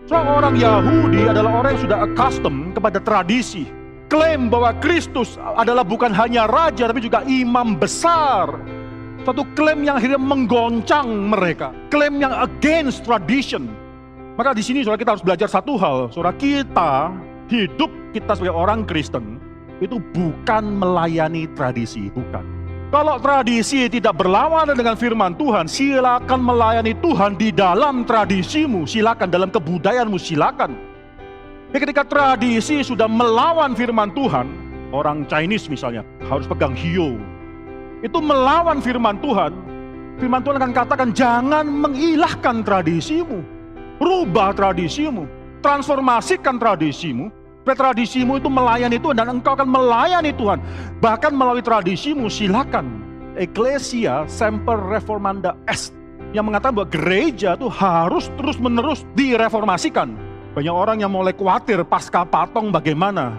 Seorang Yahudi adalah orang yang sudah accustomed kepada tradisi. Klaim bahwa Kristus adalah bukan hanya raja, tapi juga imam besar. Satu klaim yang akhirnya menggoncang mereka. Klaim yang against tradition. Maka di sini saudara, kita harus belajar satu hal. Saudara, hidup kita sebagai orang Kristen itu bukan melayani tradisi, bukan. Kalau tradisi tidak berlawanan dengan firman Tuhan, silakan melayani Tuhan di dalam tradisimu, silakan dalam kebudayaanmu, silakan. Tapi ketika tradisi sudah melawan firman Tuhan, orang Chinese misalnya harus pegang hiyo. Itu melawan firman Tuhan. Firman Tuhan akan katakan, jangan mengilahkan tradisimu. Rubah tradisimu, transformasikan tradisimu. Supaya tradisimu itu melayani Tuhan dan engkau akan melayani Tuhan. Bahkan melalui tradisimu, silakan. Ecclesia semper reformanda est. Yang mengatakan bahwa gereja itu harus terus-menerus direformasikan. Banyak orang yang mulai khawatir pasca Patong bagaimana.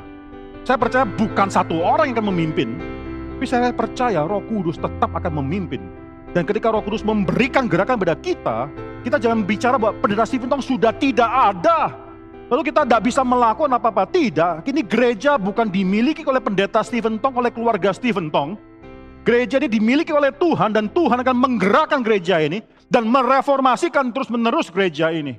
Saya percaya bukan satu orang yang akan memimpin. Tapi saya percaya Roh Kudus tetap akan memimpin. Dan ketika Roh Kudus memberikan gerakan pada kita jangan bicara bahwa pendeta Stephen Tong sudah tidak ada. Lalu kita tidak bisa melakukan apa-apa. Tidak, kini gereja bukan dimiliki oleh pendeta Stephen Tong, oleh keluarga Stephen Tong. Gereja ini dimiliki oleh Tuhan dan Tuhan akan menggerakkan gereja ini dan mereformasikan terus-menerus gereja ini.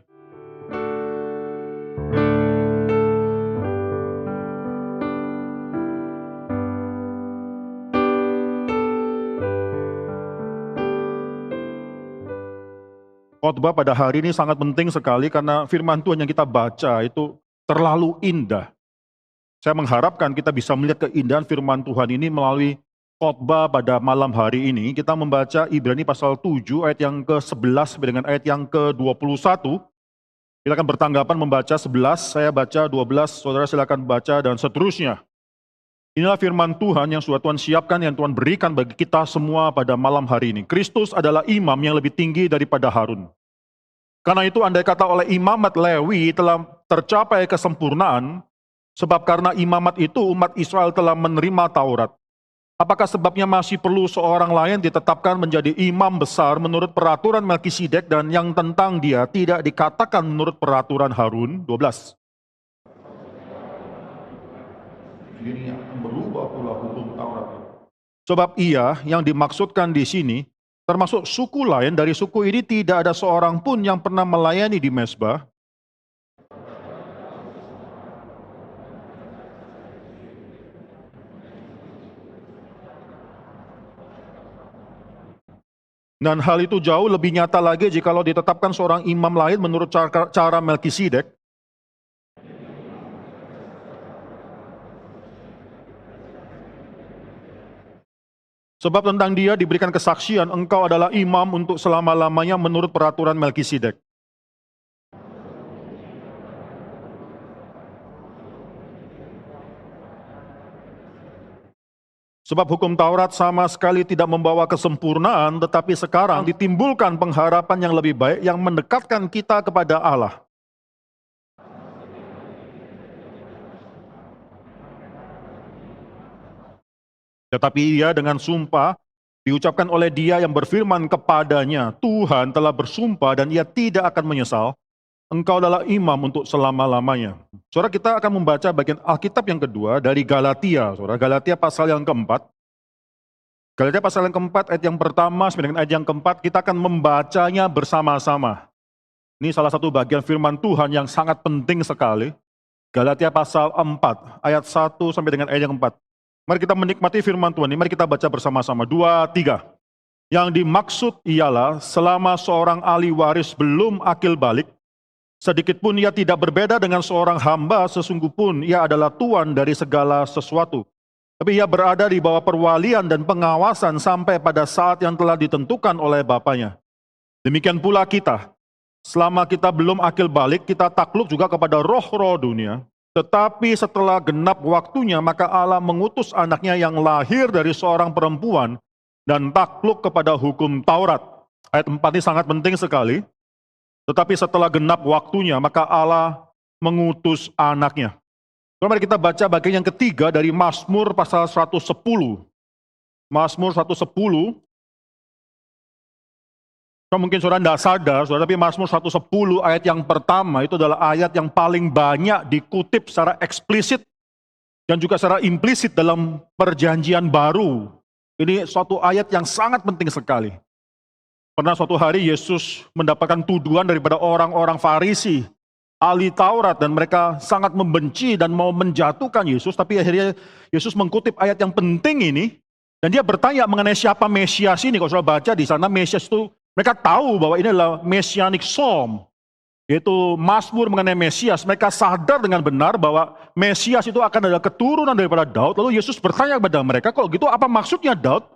Khotbah pada hari ini sangat penting sekali karena firman Tuhan yang kita baca itu terlalu indah. Saya mengharapkan kita bisa melihat keindahan firman Tuhan ini melalui khotbah pada malam hari ini. Kita membaca Ibrani pasal 7 ayat yang ke-11 dengan ayat yang ke-21. Kita akan bertanggapan membaca 11, saya baca 12, saudara silakan baca dan seterusnya. Inilah firman Tuhan yang sudah Tuhan siapkan, yang Tuhan berikan bagi kita semua pada malam hari ini. Kristus adalah imam yang lebih tinggi daripada Harun. Karena itu andai kata oleh imamat Lewi telah tercapai kesempurnaan, sebab karena imamat itu umat Israel telah menerima Taurat. Apakah sebabnya masih perlu seorang lain ditetapkan menjadi imam besar menurut peraturan Melkisedek dan yang tentang dia tidak dikatakan menurut peraturan Harun? 12. Ini akan berubah pula hukum Taurat. Sebab ia yang dimaksudkan di sini, termasuk suku lain dari suku ini tidak ada seorang pun yang pernah melayani di mezbah. Dan hal itu jauh lebih nyata lagi jikalau ditetapkan seorang imam lain menurut cara Melkisedek. Sebab tentang dia diberikan kesaksian, engkau adalah imam untuk selama-lamanya menurut peraturan Melkisedek. Sebab hukum Taurat sama sekali tidak membawa kesempurnaan, tetapi sekarang ditimbulkan pengharapan yang lebih baik yang mendekatkan kita kepada Allah. Tetapi ia dengan sumpah diucapkan oleh dia yang berfirman kepadanya, Tuhan telah bersumpah dan ia tidak akan menyesal, engkau adalah imam untuk selama-lamanya. Saudara, kita akan membaca bagian Alkitab yang kedua dari Galatia. Saudara, Galatia pasal yang keempat. Galatia pasal yang keempat, ayat yang pertama sampai dengan ayat yang keempat, kita akan membacanya bersama-sama. Ini salah satu bagian firman Tuhan yang sangat penting sekali. Galatia pasal 4, ayat 1 sampai dengan ayat yang 4. Mari kita menikmati firman Tuhan ini, mari kita baca bersama-sama. 2, 3. Yang dimaksud ialah selama seorang ahli waris belum akil balik, sedikit pun ia tidak berbeda dengan seorang hamba, sesungguh pun ia adalah tuan dari segala sesuatu. Tapi ia berada di bawah perwalian dan pengawasan sampai pada saat yang telah ditentukan oleh Bapaknya. Demikian pula kita, selama kita belum akil balik, kita takluk juga kepada roh-roh dunia. Tetapi setelah genap waktunya, maka Allah mengutus anaknya yang lahir dari seorang perempuan dan takluk kepada hukum Taurat. Ayat 4 ini sangat penting sekali. Tetapi setelah genap waktunya, maka Allah mengutus anaknya. Mari kita baca bagian yang ketiga dari Mazmur pasal 110. Mazmur 110 Mungkin saudara tidak sadar, saudara, tapi Mazmur 110 ayat yang pertama itu adalah ayat yang paling banyak dikutip secara eksplisit dan juga secara implisit dalam perjanjian baru. Ini suatu ayat yang sangat penting sekali. Pernah suatu hari Yesus mendapatkan tuduhan daripada orang-orang Farisi, ahli Taurat, dan mereka sangat membenci dan mau menjatuhkan Yesus, tapi akhirnya Yesus mengutip ayat yang penting ini, dan dia bertanya mengenai siapa Mesias ini. Kalau saudara baca di sana, Mesias itu mereka tahu bahwa ini adalah Messianic Psalm, yaitu Mazmur mengenai Mesias. Mereka sadar dengan benar bahwa Mesias itu akan ada keturunan daripada Daud. Lalu Yesus bertanya kepada mereka, kalau gitu apa maksudnya Daud?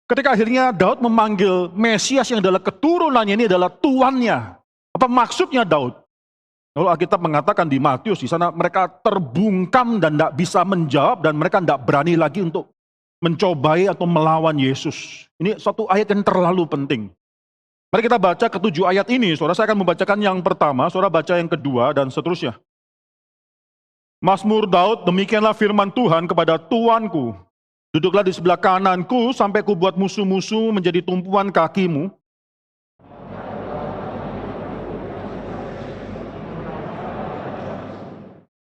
Ketika akhirnya Daud memanggil Mesias yang adalah keturunannya ini adalah tuannya. Apa maksudnya Daud? Lalu Alkitab mengatakan di Matius, di sana mereka terbungkam dan tidak bisa menjawab, dan mereka tidak berani lagi untuk mencobai atau melawan Yesus. Ini suatu ayat yang terlalu penting. Mari kita baca ketujuh ayat ini, saudara. Saya akan membacakan yang pertama, saudara baca yang kedua, dan seterusnya. Mazmur Daud, demikianlah firman Tuhan kepada Tuanku. Duduklah di sebelah kananku, sampai ku buat musuh-musuh menjadi tumpuan kakimu.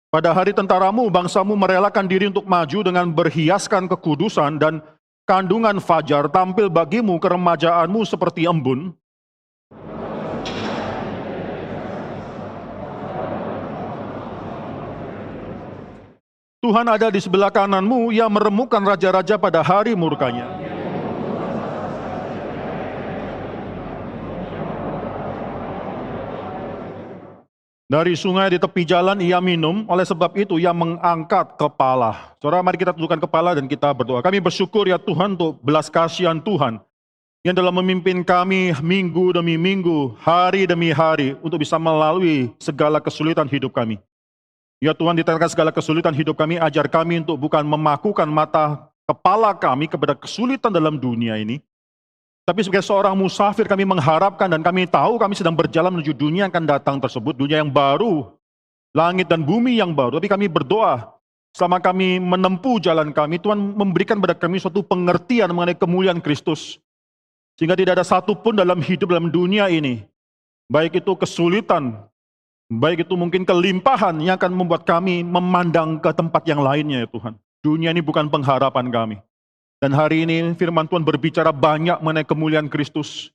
Pada hari tentaramu, bangsamu merelakan diri untuk maju dengan berhiaskan kekudusan, dan kandungan fajar tampil bagimu keremajaanmu seperti embun. Tuhan ada di sebelah kananmu, Ia meremukkan raja-raja pada hari murkanya. Dari sungai di tepi jalan Ia minum, oleh sebab itu Ia mengangkat kepala. Saudara, mari kita tundukkan kepala dan kita berdoa. Kami bersyukur ya Tuhan untuk belas kasihan Tuhan yang dalam memimpin kami minggu demi minggu, hari demi hari, untuk bisa melalui segala kesulitan hidup kami. Ya Tuhan, di tengah segala kesulitan hidup kami, ajar kami untuk bukan memakukan mata kepala kami kepada kesulitan dalam dunia ini, tapi sebagai seorang musafir kami mengharapkan dan kami tahu kami sedang berjalan menuju dunia yang akan datang tersebut, dunia yang baru, langit dan bumi yang baru. Tapi kami berdoa, selama kami menempuh jalan kami, Tuhan memberikan kepada kami suatu pengertian mengenai kemuliaan Kristus, sehingga tidak ada satupun dalam hidup dalam dunia ini, baik itu kesulitan, baik itu mungkin kelimpahan, yang akan membuat kami memandang ke tempat yang lainnya ya Tuhan. Dunia ini bukan pengharapan kami. Dan hari ini firman Tuhan berbicara banyak mengenai kemuliaan Kristus.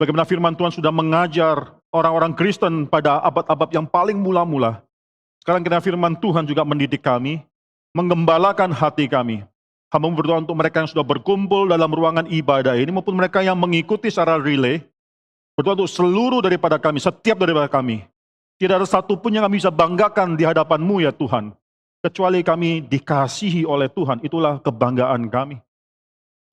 Bagaimana firman Tuhan sudah mengajar orang-orang Kristen pada abad-abad yang paling mula-mula. Sekarang kita firman Tuhan juga mendidik kami, menggembalakan hati kami. Hamba berdoa untuk mereka yang sudah berkumpul dalam ruangan ibadah ini, maupun mereka yang mengikuti secara relay. Berdoa untuk seluruh daripada kami, setiap daripada kami. Tidak ada satupun yang kami bisa banggakan di hadapan-Mu ya Tuhan, kecuali kami dikasihi oleh Tuhan. Itulah kebanggaan kami.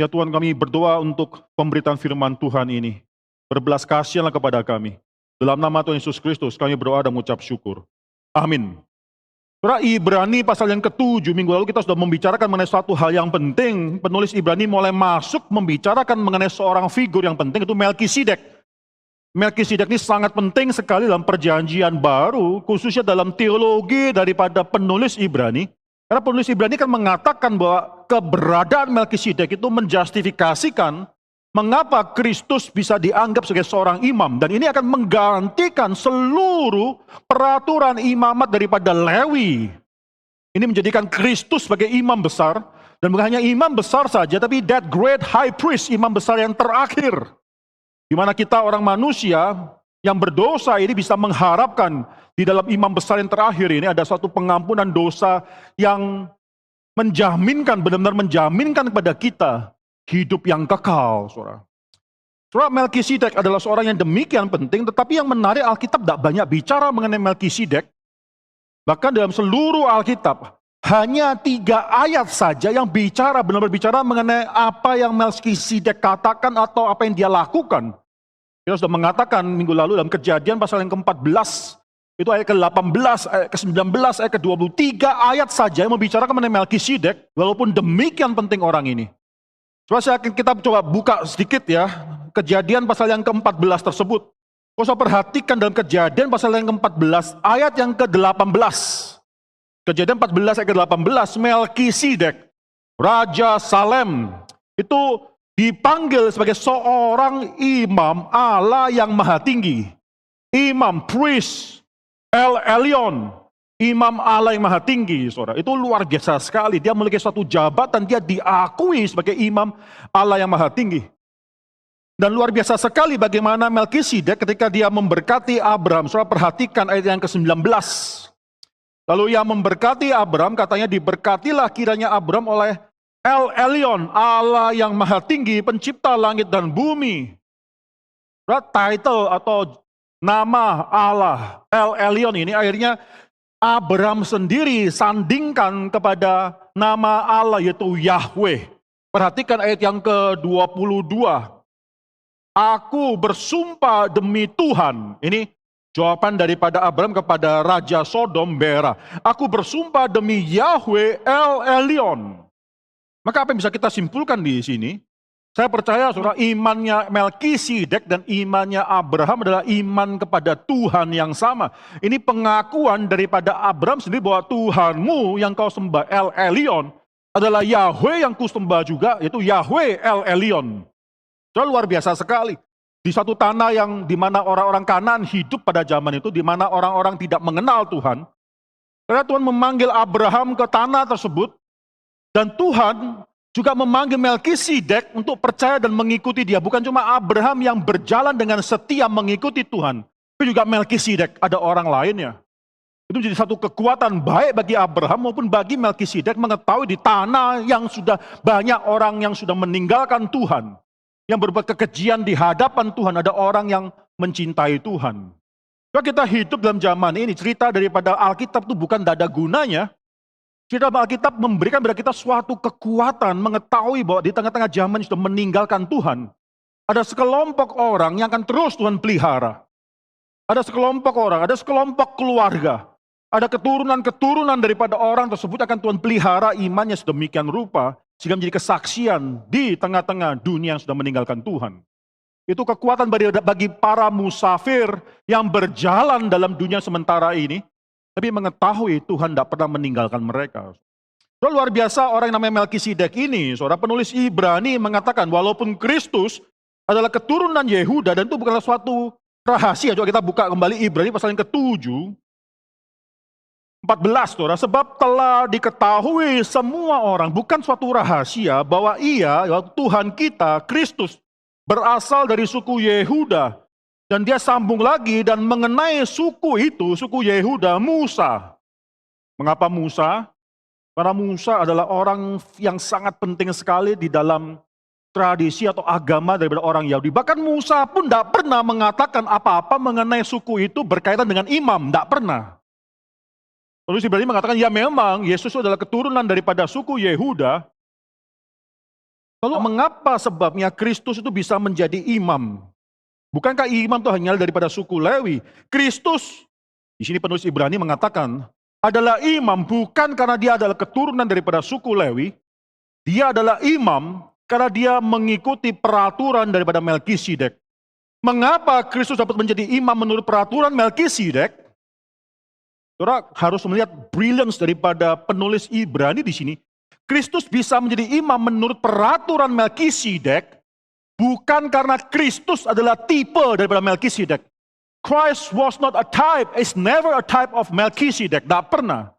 Ya Tuhan, kami berdoa untuk pemberitaan firman Tuhan ini. Berbelas kasihanlah kepada kami. Dalam nama Tuhan Yesus Kristus kami berdoa dan mengucap syukur. Amin. Surah Ibrani pasal yang ke-7, minggu lalu kita sudah membicarakan mengenai suatu hal yang penting. Penulis Ibrani mulai masuk membicarakan mengenai seorang figur yang penting, itu Melkisedek. Melkisedek ini sangat penting sekali dalam perjanjian baru, khususnya dalam teologi daripada penulis Ibrani. Karena penulis Ibrani kan mengatakan bahwa keberadaan Melkisedek itu menjustifikasikan mengapa Kristus bisa dianggap sebagai seorang imam. Dan ini akan menggantikan seluruh peraturan imamat daripada Lewi. Ini menjadikan Kristus sebagai imam besar. Dan bukan hanya imam besar saja, tapi that great high priest, imam besar yang terakhir. Di mana kita orang manusia yang berdosa ini bisa mengharapkan di dalam imam besar yang terakhir ini ada suatu pengampunan dosa yang menjaminkan, benar-benar menjaminkan kepada kita hidup yang kekal, saudara. Saudara, Melkisedek adalah seorang yang demikian penting, tetapi yang menarik Alkitab tidak banyak bicara mengenai Melkisedek. Bahkan dalam seluruh Alkitab, hanya 3 ayat saja yang bicara, benar-benar bicara mengenai apa yang Melkisedek katakan atau apa yang dia lakukan. Kita sudah mengatakan minggu lalu dalam Kejadian pasal yang ke-14, itu ayat ke-18, ayat ke-19, ayat ke-20, 3 ayat saja yang membicarakan mengenai Melkisedek, walaupun demikian penting orang ini. Coba kita coba buka sedikit ya, Kejadian pasal yang ke-14 tersebut. Kau usah perhatikan dalam Kejadian pasal yang ke-14, ayat yang ke-18. Kejadian 14 ayat ke-18, Melkisedek, Raja Salem, itu dipanggil sebagai seorang imam Allah yang maha tinggi. Imam, priest, El Elyon, imam Allah yang maha tinggi, saudara. Itu luar biasa sekali. Dia memiliki suatu jabatan, dia diakui sebagai imam Allah yang maha tinggi. Dan luar biasa sekali bagaimana Melkisedek ketika dia memberkati Abraham. Saudara perhatikan ayat yang ke-19. Lalu ia memberkati Abraham, katanya diberkatilah kiranya Abraham oleh El Elyon, Allah yang maha tinggi, pencipta langit dan bumi. Title atau nama Allah El Elyon ini akhirnya Abraham sendiri sandingkan kepada nama Allah yaitu Yahweh. Perhatikan ayat yang ke-22. Aku bersumpah demi Tuhan. Ini jawaban daripada Abraham kepada Raja Sodom Bera. Aku bersumpah demi Yahweh El Elyon. Maka apa yang bisa kita simpulkan di sini? Saya percaya saudara, imannya Melkisedek dan imannya Abraham adalah iman kepada Tuhan yang sama. Ini pengakuan daripada Abraham sendiri bahwa Tuhanmu yang kau sembah El Elyon adalah Yahweh yang ku sembah juga, yaitu Yahweh El Elyon. Saudara, luar biasa sekali. Di satu tanah yang dimana orang-orang Kanaan hidup pada zaman itu, di mana orang-orang tidak mengenal Tuhan. Karena Tuhan memanggil Abraham ke tanah tersebut, dan Tuhan juga memanggil Melkisedek untuk percaya dan mengikuti dia. Bukan cuma Abraham yang berjalan dengan setia mengikuti Tuhan, tapi juga Melkisedek, ada orang lainnya. Itu menjadi satu kekuatan baik bagi Abraham maupun bagi Melkisedek mengetahui di tanah yang sudah banyak orang yang sudah meninggalkan Tuhan, yang berbuat kekejian di hadapan Tuhan, ada orang yang mencintai Tuhan. Kalau kita hidup dalam zaman ini, cerita daripada Alkitab itu bukan tidak ada gunanya. Cerita Alkitab memberikan kepada kita suatu kekuatan mengetahui bahwa di tengah-tengah zaman sudah meninggalkan Tuhan. Ada sekelompok orang yang akan terus Tuhan pelihara. Ada sekelompok orang, ada sekelompok keluarga. Ada keturunan-keturunan daripada orang tersebut akan Tuhan pelihara imannya sedemikian rupa. Sehingga menjadi kesaksian di tengah-tengah dunia yang sudah meninggalkan Tuhan. Itu kekuatan bagi para musafir yang berjalan dalam dunia sementara ini. Tapi mengetahui Tuhan tidak pernah meninggalkan mereka. Saudara, luar biasa orang yang namanya Melkisedek ini, saudara, penulis Ibrani mengatakan walaupun Kristus adalah keturunan Yehuda dan itu bukanlah suatu rahasia. Coba kita buka kembali Ibrani pasal yang ke-7. 14, saudara, sebab telah diketahui semua orang, bukan suatu rahasia bahwa Tuhan kita, Kristus, berasal dari suku Yehuda. Dan dia sambung lagi dan mengenai suku itu, suku Yehuda, Musa. Mengapa Musa? Karena Musa adalah orang yang sangat penting sekali di dalam tradisi atau agama daripada orang Yahudi. Bahkan Musa pun tidak pernah mengatakan apa-apa mengenai suku itu berkaitan dengan imam, tidak pernah. Lalu Ibrani mengatakan, ya memang Yesus adalah keturunan daripada suku Yehuda. Lalu mengapa sebabnya Kristus itu bisa menjadi imam? Bukankah imam itu hanya daripada suku Lewi? Kristus, di sini penulis Ibrani mengatakan, adalah imam bukan karena dia adalah keturunan daripada suku Lewi. Dia adalah imam karena dia mengikuti peraturan daripada Melkisedek. Mengapa Kristus dapat menjadi imam menurut peraturan Melkisedek? Saudara harus melihat brilliance daripada penulis Ibrani di sini. Kristus bisa menjadi imam menurut peraturan Melkisedek. Bukan karena Kristus adalah tipe daripada Melkisedek. Christ was not a type, is never a type of Melkisedek. Tidak pernah.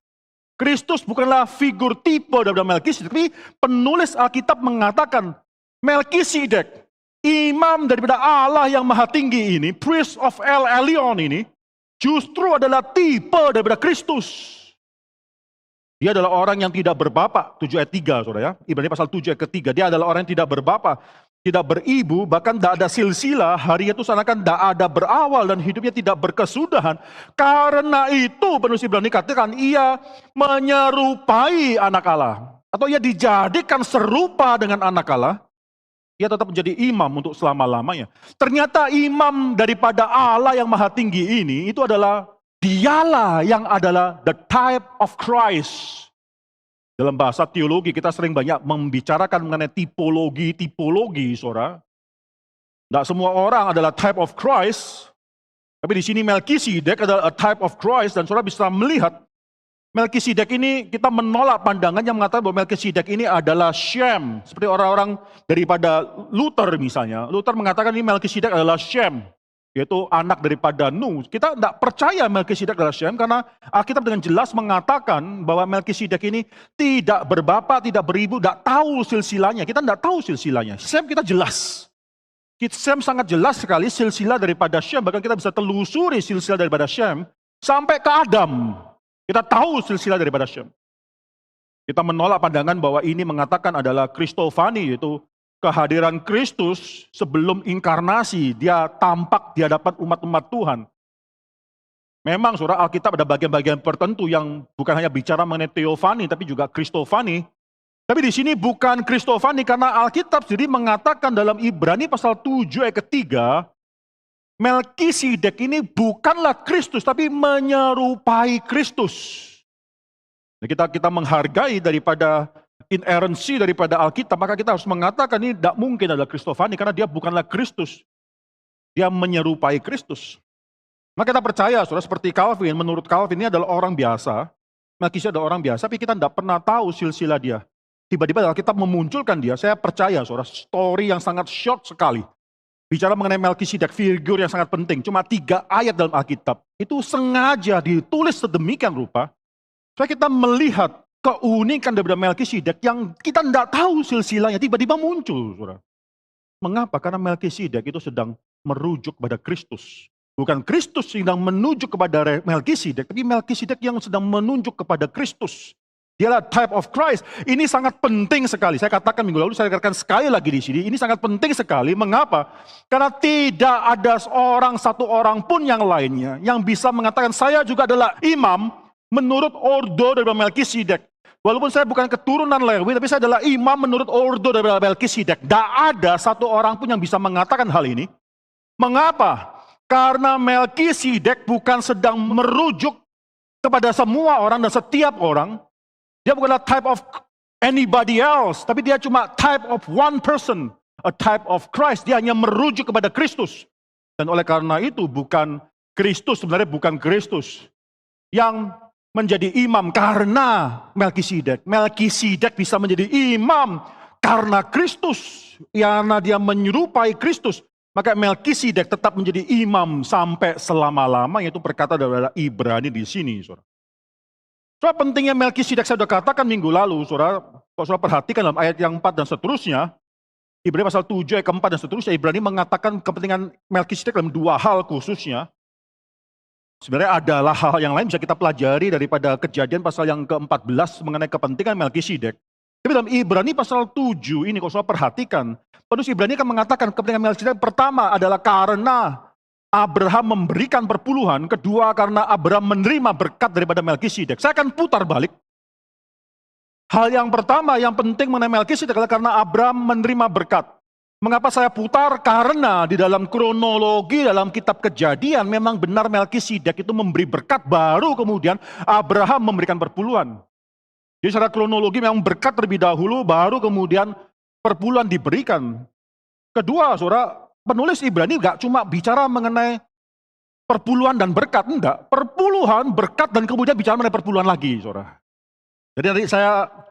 Kristus bukanlah figur tipe daripada Melkisedek. Tapi penulis Alkitab mengatakan, Melkisedek, imam daripada Allah yang maha tinggi ini, priest of El Elyon ini, justru adalah tipe daripada Kristus. Dia adalah orang yang tidak berbapa, 7 ayat 3, saudara ya. Ibrani pasal 7 ayat ke-3. Dia adalah orang yang tidak berbapa, tidak beribu, bahkan tidak ada silsilah, hari itu seakan tidak ada berawal dan hidupnya tidak berkesudahan. Karena itu penulis Ibrani katakan ia menyerupai anak Allah. Atau ia dijadikan serupa dengan anak Allah. Ia tetap menjadi imam untuk selama-lamanya. Ternyata imam daripada Allah yang maha tinggi ini, itu adalah dialah yang adalah the type of Christ. Dalam bahasa teologi kita sering banyak membicarakan mengenai tipologi, saudara. Tidak semua orang adalah type of Christ. Tapi di sini Melkisedek adalah a type of Christ dan saudara bisa melihat Melkisedek ini kita menolak pandangan yang mengatakan bahwa Melkisedek ini adalah Shem. Seperti orang-orang daripada Luther misalnya. Luther mengatakan ini Melkisedek adalah Shem, yaitu anak daripada Nuh. Kita tidak percaya Melkisedek adalah Shem karena Alkitab dengan jelas mengatakan bahwa Melkisedek ini tidak berbapak, tidak beribu, tidak tahu silsilahnya. Kita tidak tahu silsilahnya. Shem kita jelas. Shem sangat jelas sekali silsilah daripada Shem. Bahkan kita bisa telusuri silsilah daripada Shem sampai ke Adam. Kita tahu silsilah daripada Shem. Kita menolak pandangan bahwa ini mengatakan adalah Kristofani, yaitu kehadiran Kristus sebelum inkarnasi. Dia tampak di hadapan umat-umat Tuhan. Memang saudara, Alkitab ada bagian-bagian tertentu yang bukan hanya bicara mengenai Theophany, tapi juga Kristofani. Tapi di sini bukan Kristofani karena Alkitab sendiri mengatakan dalam Ibrani pasal 7 ayat ketiga, Melkisedek ini bukanlah Kristus, tapi menyerupai Kristus. Kita menghargai daripada inerransi daripada Alkitab, maka kita harus mengatakan ini tidak mungkin adalah Kristofani, karena dia bukanlah Kristus. Dia menyerupai Kristus. Maka kita percaya, saudara, seperti Calvin, menurut Calvin ini adalah orang biasa. Melkisedek adalah orang biasa, tapi kita tidak pernah tahu silsilah dia. Tiba-tiba Alkitab memunculkan dia, saya percaya, saudara, story yang sangat short sekali. Bicara mengenai Melkisedek, figur yang sangat penting. Cuma 3 ayat dalam Alkitab. Itu sengaja ditulis sedemikian rupa. Supaya kita melihat keunikan daripada Melkisedek yang kita tidak tahu silsilahnya. Tiba-tiba muncul. Saudara. Mengapa? Karena Melkisedek itu sedang merujuk kepada Kristus. Bukan Kristus sedang menunjuk kepada Melkisedek. Tapi Melkisedek yang sedang menunjuk kepada Kristus. Dialah type of Christ. Ini sangat penting sekali. Saya katakan minggu lalu, saya katakan sekali lagi di sini. Ini sangat penting sekali. Mengapa? Karena tidak ada satu orang pun yang lainnya yang bisa mengatakan saya juga adalah imam menurut ordo dari Melkisedek. Walaupun saya bukan keturunan Lewi, tapi saya adalah imam menurut ordo dari Melkisedek. Tidak ada satu orang pun yang bisa mengatakan hal ini. Mengapa? Karena Melkisedek bukan sedang merujuk kepada semua orang dan setiap orang. Dia bukanlah type of anybody else, tapi dia cuma type of one person, a type of Christ. Dia hanya merujuk kepada Kristus. Dan oleh karena itu bukan Kristus, sebenarnya bukan Kristus yang menjadi imam karena Melkisedek. Melkisedek bisa menjadi imam karena Kristus, karena dia menyerupai Kristus. Maka Melkisedek tetap menjadi imam sampai selama-lamanya. Itu perkata dari Ibrani di sini, saudara. Soal pentingnya Melkisedek saya sudah katakan minggu lalu, saudara. Kalau saudara perhatikan dalam ayat yang 4 dan seterusnya, Ibrani pasal 7 ayat ke-4 dan seterusnya, Ibrani mengatakan kepentingan Melkisedek dalam 2 hal khususnya. Sebenarnya adalah hal yang lain bisa kita pelajari daripada Kejadian pasal yang ke-14 mengenai kepentingan Melkisedek. Tapi dalam Ibrani pasal 7 ini, kalau saudara perhatikan, penulis Ibrani akan mengatakan kepentingan Melkisedek pertama adalah karena Abraham memberikan perpuluhan, kedua karena Abraham menerima berkat daripada Melkisedek. Saya akan putar balik. Hal yang pertama yang penting mengenai Melkisedek adalah karena Abraham menerima berkat. Mengapa saya putar? Karena di dalam kronologi dalam kitab Kejadian memang benar Melkisedek itu memberi berkat, baru kemudian Abraham memberikan perpuluhan. Jadi secara kronologi memang berkat terlebih dahulu, baru kemudian perpuluhan diberikan. Kedua, saudara, penulis Ibrani gak cuma bicara mengenai perpuluhan dan berkat, enggak. Perpuluhan, berkat, dan kemudian bicara mengenai perpuluhan lagi, saudara. Jadi nanti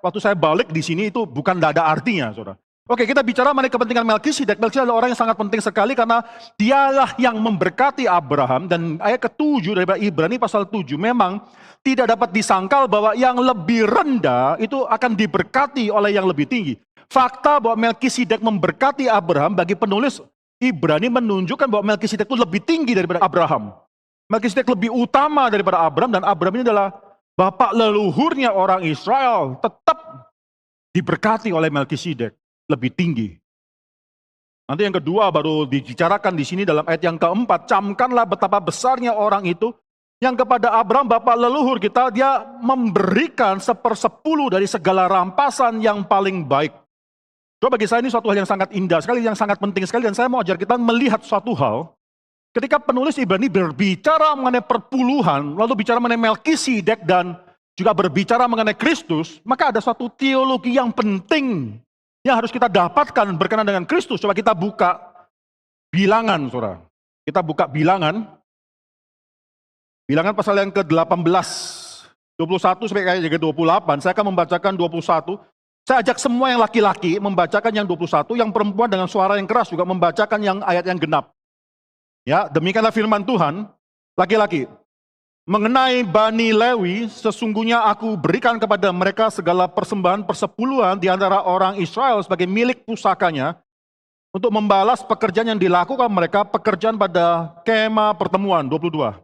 waktu saya balik di sini itu bukan tidak ada artinya, saudara. Oke, kita bicara mengenai kepentingan Melkisedek. Melkisedek adalah orang yang sangat penting sekali karena dialah yang memberkati Abraham. Dan ayat ke-7 dari Ibrani pasal 7 memang tidak dapat disangkal bahwa yang lebih rendah itu akan diberkati oleh yang lebih tinggi. Fakta bahwa Melkisedek memberkati Abraham bagi penulis Ibrani menunjukkan bahwa Melkisedek itu lebih tinggi daripada Abraham. Melkisedek lebih utama daripada Abraham, dan Abraham ini adalah bapak leluhurnya orang Israel. Tetap diberkati oleh Melkisedek lebih tinggi. Nanti yang kedua baru dibicarakan di sini dalam ayat yang keempat. Camkanlah betapa besarnya orang itu yang kepada Abraham bapak leluhur kita dia memberikan 1/10 dari segala rampasan yang paling baik. Coba bagi saya ini suatu hal yang sangat indah sekali, yang sangat penting sekali, dan saya mau ajar kita melihat suatu hal. Ketika penulis Ibrani berbicara mengenai perpuluhan, lalu bicara mengenai Melkisedek dan juga berbicara mengenai Kristus, maka ada suatu teologi yang penting yang harus kita dapatkan berkenaan dengan Kristus. Coba kita buka Bilangan, saudara. Kita buka Bilangan. Bilangan pasal yang ke-18. 21 sampai kayak 28, saya akan membacakan 21. Saya ajak semua yang laki-laki membacakan yang 21, yang perempuan dengan suara yang keras juga membacakan yang ayat yang genap. Ya, demikianlah firman Tuhan, laki-laki. Mengenai Bani Lewi, sesungguhnya aku berikan kepada mereka segala persembahan persepuluhan di antara orang Israel sebagai milik pusakanya, untuk membalas pekerjaan yang dilakukan mereka, pekerjaan pada kemah pertemuan, 22.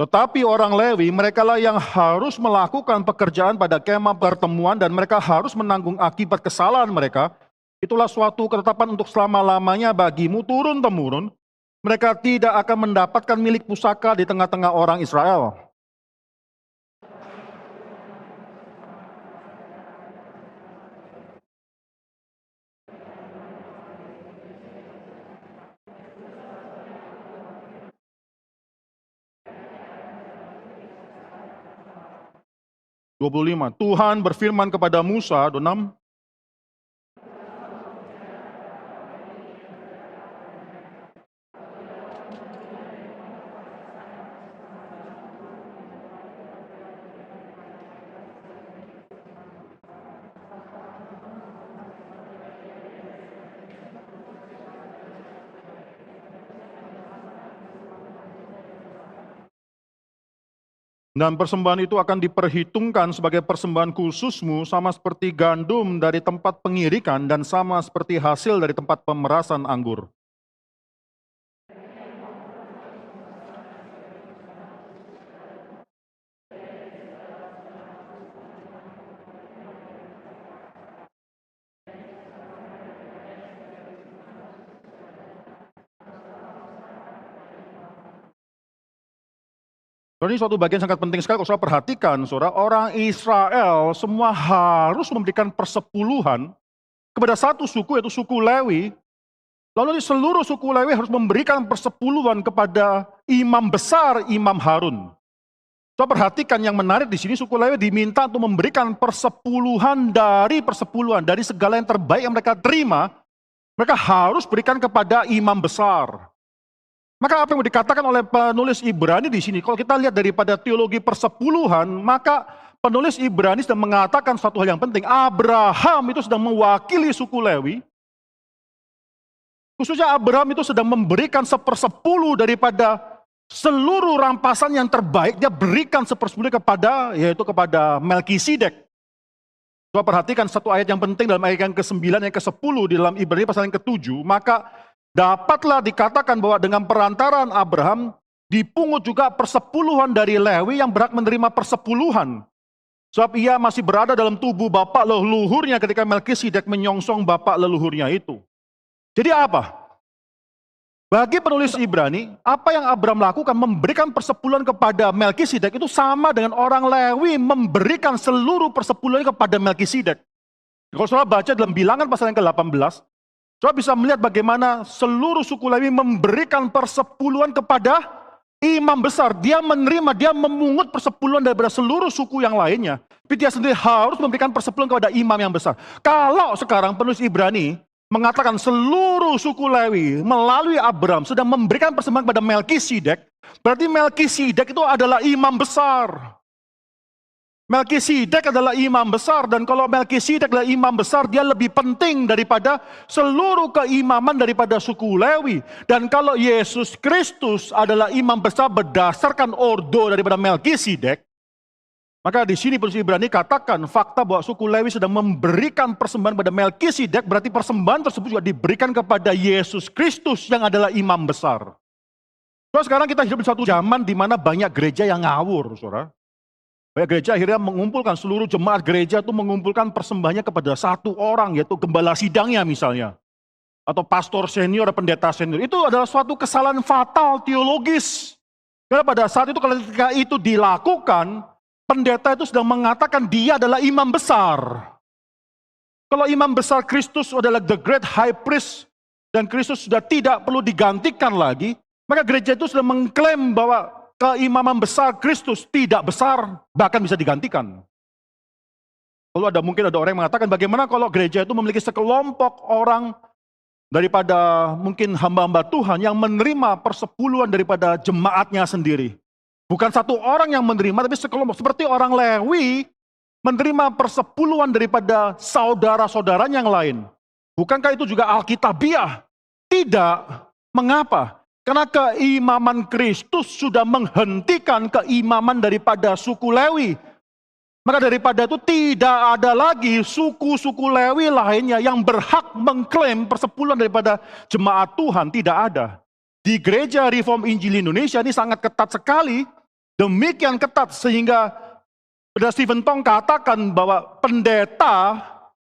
Tetapi orang Lewi, merekalah yang harus melakukan pekerjaan pada kemah pertemuan dan mereka harus menanggung akibat kesalahan mereka. Itulah suatu ketetapan untuk selama-lamanya bagimu turun-temurun. Mereka tidak akan mendapatkan milik pusaka di tengah-tengah orang Israel. Tuhan berfirman kepada Musa, 26. Dan persembahan itu akan diperhitungkan sebagai persembahan khususmu, sama seperti gandum dari tempat pengirikan dan sama seperti hasil dari tempat pemerasan anggur. Ini suatu bagian sangat penting sekali kalau saudara perhatikan, saudara, orang Israel semua harus memberikan persepuluhan kepada satu suku, yaitu suku Lewi. Lalu seluruh suku Lewi harus memberikan persepuluhan kepada imam besar, Imam Harun. Saudara perhatikan yang menarik di sini, suku Lewi diminta untuk memberikan persepuluhan, dari segala yang terbaik yang mereka terima, mereka harus berikan kepada imam besar. Maka apa yang dikatakan oleh penulis Ibrani di sini, kalau kita lihat daripada teologi persepuluhan, maka penulis Ibrani sedang mengatakan suatu hal yang penting. Abraham itu sedang mewakili suku Lewi. Khususnya Abraham itu sedang memberikan 1/10 daripada seluruh rampasan yang terbaik, dia berikan 1/10 yaitu kepada Melkisedek. Coba perhatikan satu ayat yang penting dalam ayat yang ke-9, yang ke-10 di dalam Ibrani pasal yang ke-7, maka dapatlah dikatakan bahwa dengan perantaraan Abraham dipungut juga persepuluhan dari Lewi yang berhak menerima persepuluhan. Sebab ia masih berada dalam tubuh bapak leluhurnya ketika Melkisedek menyongsong bapak leluhurnya itu. Jadi apa? Bagi penulis Ibrani, apa yang Abraham lakukan memberikan persepuluhan kepada Melkisedek itu sama dengan orang Lewi memberikan seluruh persepuluhan kepada Melkisedek. Kalau saudara baca dalam Bilangan pasal yang ke-18, saudara bisa melihat bagaimana seluruh suku Lewi memberikan persepuluhan kepada imam besar. Dia menerima, dia memungut persepuluhan daripada seluruh suku yang lainnya. Tapi dia sendiri harus memberikan persepuluhan kepada imam yang besar. Kalau sekarang penulis Ibrani mengatakan seluruh suku Lewi melalui Abraham sedang memberikan persembahan kepada Melkisedek, berarti Melkisedek itu adalah imam besar. Melkisedek adalah imam besar, dan kalau Melkisedek adalah imam besar, dia lebih penting daripada seluruh keimaman daripada suku Lewi. Dan kalau Yesus Kristus adalah imam besar berdasarkan ordo daripada Melkisedek, maka di sini penulis Ibrani katakan fakta bahwa suku Lewi sedang memberikan persembahan pada Melkisedek, berarti persembahan tersebut juga diberikan kepada Yesus Kristus yang adalah imam besar. So, sekarang kita hidup di satu zaman di mana banyak gereja yang ngawur, saudara. Banyak gereja akhirnya mengumpulkan, seluruh jemaat gereja itu mengumpulkan persembahannya kepada satu orang, yaitu gembala sidangnya misalnya. Atau pastor senior, pendeta senior. Itu adalah suatu kesalahan fatal teologis. Karena pada saat itu ketika itu dilakukan, pendeta itu sedang mengatakan dia adalah imam besar. Kalau imam besar Kristus adalah the great high priest, dan Kristus sudah tidak perlu digantikan lagi, maka gereja itu sudah mengklaim bahwa keimaman besar Kristus tidak besar, bahkan bisa digantikan. Lalu mungkin ada orang yang mengatakan bagaimana kalau gereja itu memiliki sekelompok orang daripada mungkin hamba-hamba Tuhan yang menerima persepuluhan daripada jemaatnya sendiri. Bukan satu orang yang menerima, tapi sekelompok seperti orang Lewi menerima persepuluhan daripada saudara-saudaranya yang lain. Bukankah itu juga alkitabiah? Tidak. Mengapa? Karena keimaman Kristus sudah menghentikan keimaman daripada suku Lewi. Maka daripada itu tidak ada lagi suku-suku Lewi lainnya yang berhak mengklaim persepuluhan daripada jemaat Tuhan. Tidak ada. Di Gereja Reform Injil Indonesia ini sangat ketat sekali. Demikian ketat sehingga Saudara Stephen Tong katakan bahwa pendeta,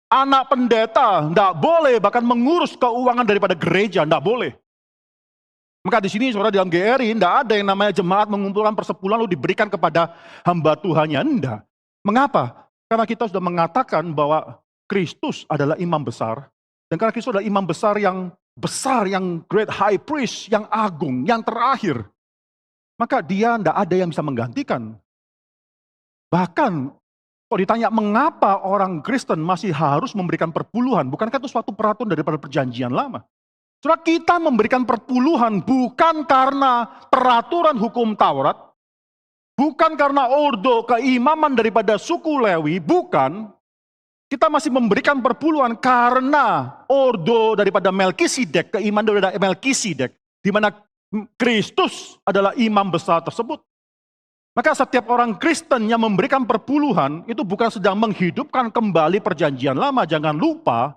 anak pendeta tidak boleh bahkan mengurus keuangan daripada gereja. Tidak boleh. Maka di sini saudara dalam GRI tidak ada yang namanya jemaat mengumpulkan persepuluhan lalu diberikan kepada hamba Tuhannya. Tidak. Mengapa? Karena kita sudah mengatakan bahwa Kristus adalah imam besar. Dan karena Kristus adalah imam besar, yang great high priest, yang agung, yang terakhir. Maka dia tidak ada yang bisa menggantikan. Bahkan, kalau ditanya mengapa orang Kristen masih harus memberikan perpuluhan, bukankah itu suatu peraturan daripada perjanjian lama? Saudara, kita memberikan perpuluhan bukan karena peraturan hukum Taurat, bukan karena ordo keimaman daripada suku Lewi, bukan. Kita masih memberikan perpuluhan karena ordo daripada Melkisedek, keimaman daripada Melkisedek, di mana Kristus adalah imam besar tersebut. Maka setiap orang Kristen yang memberikan perpuluhan, itu bukan sedang menghidupkan kembali perjanjian lama. Jangan lupa,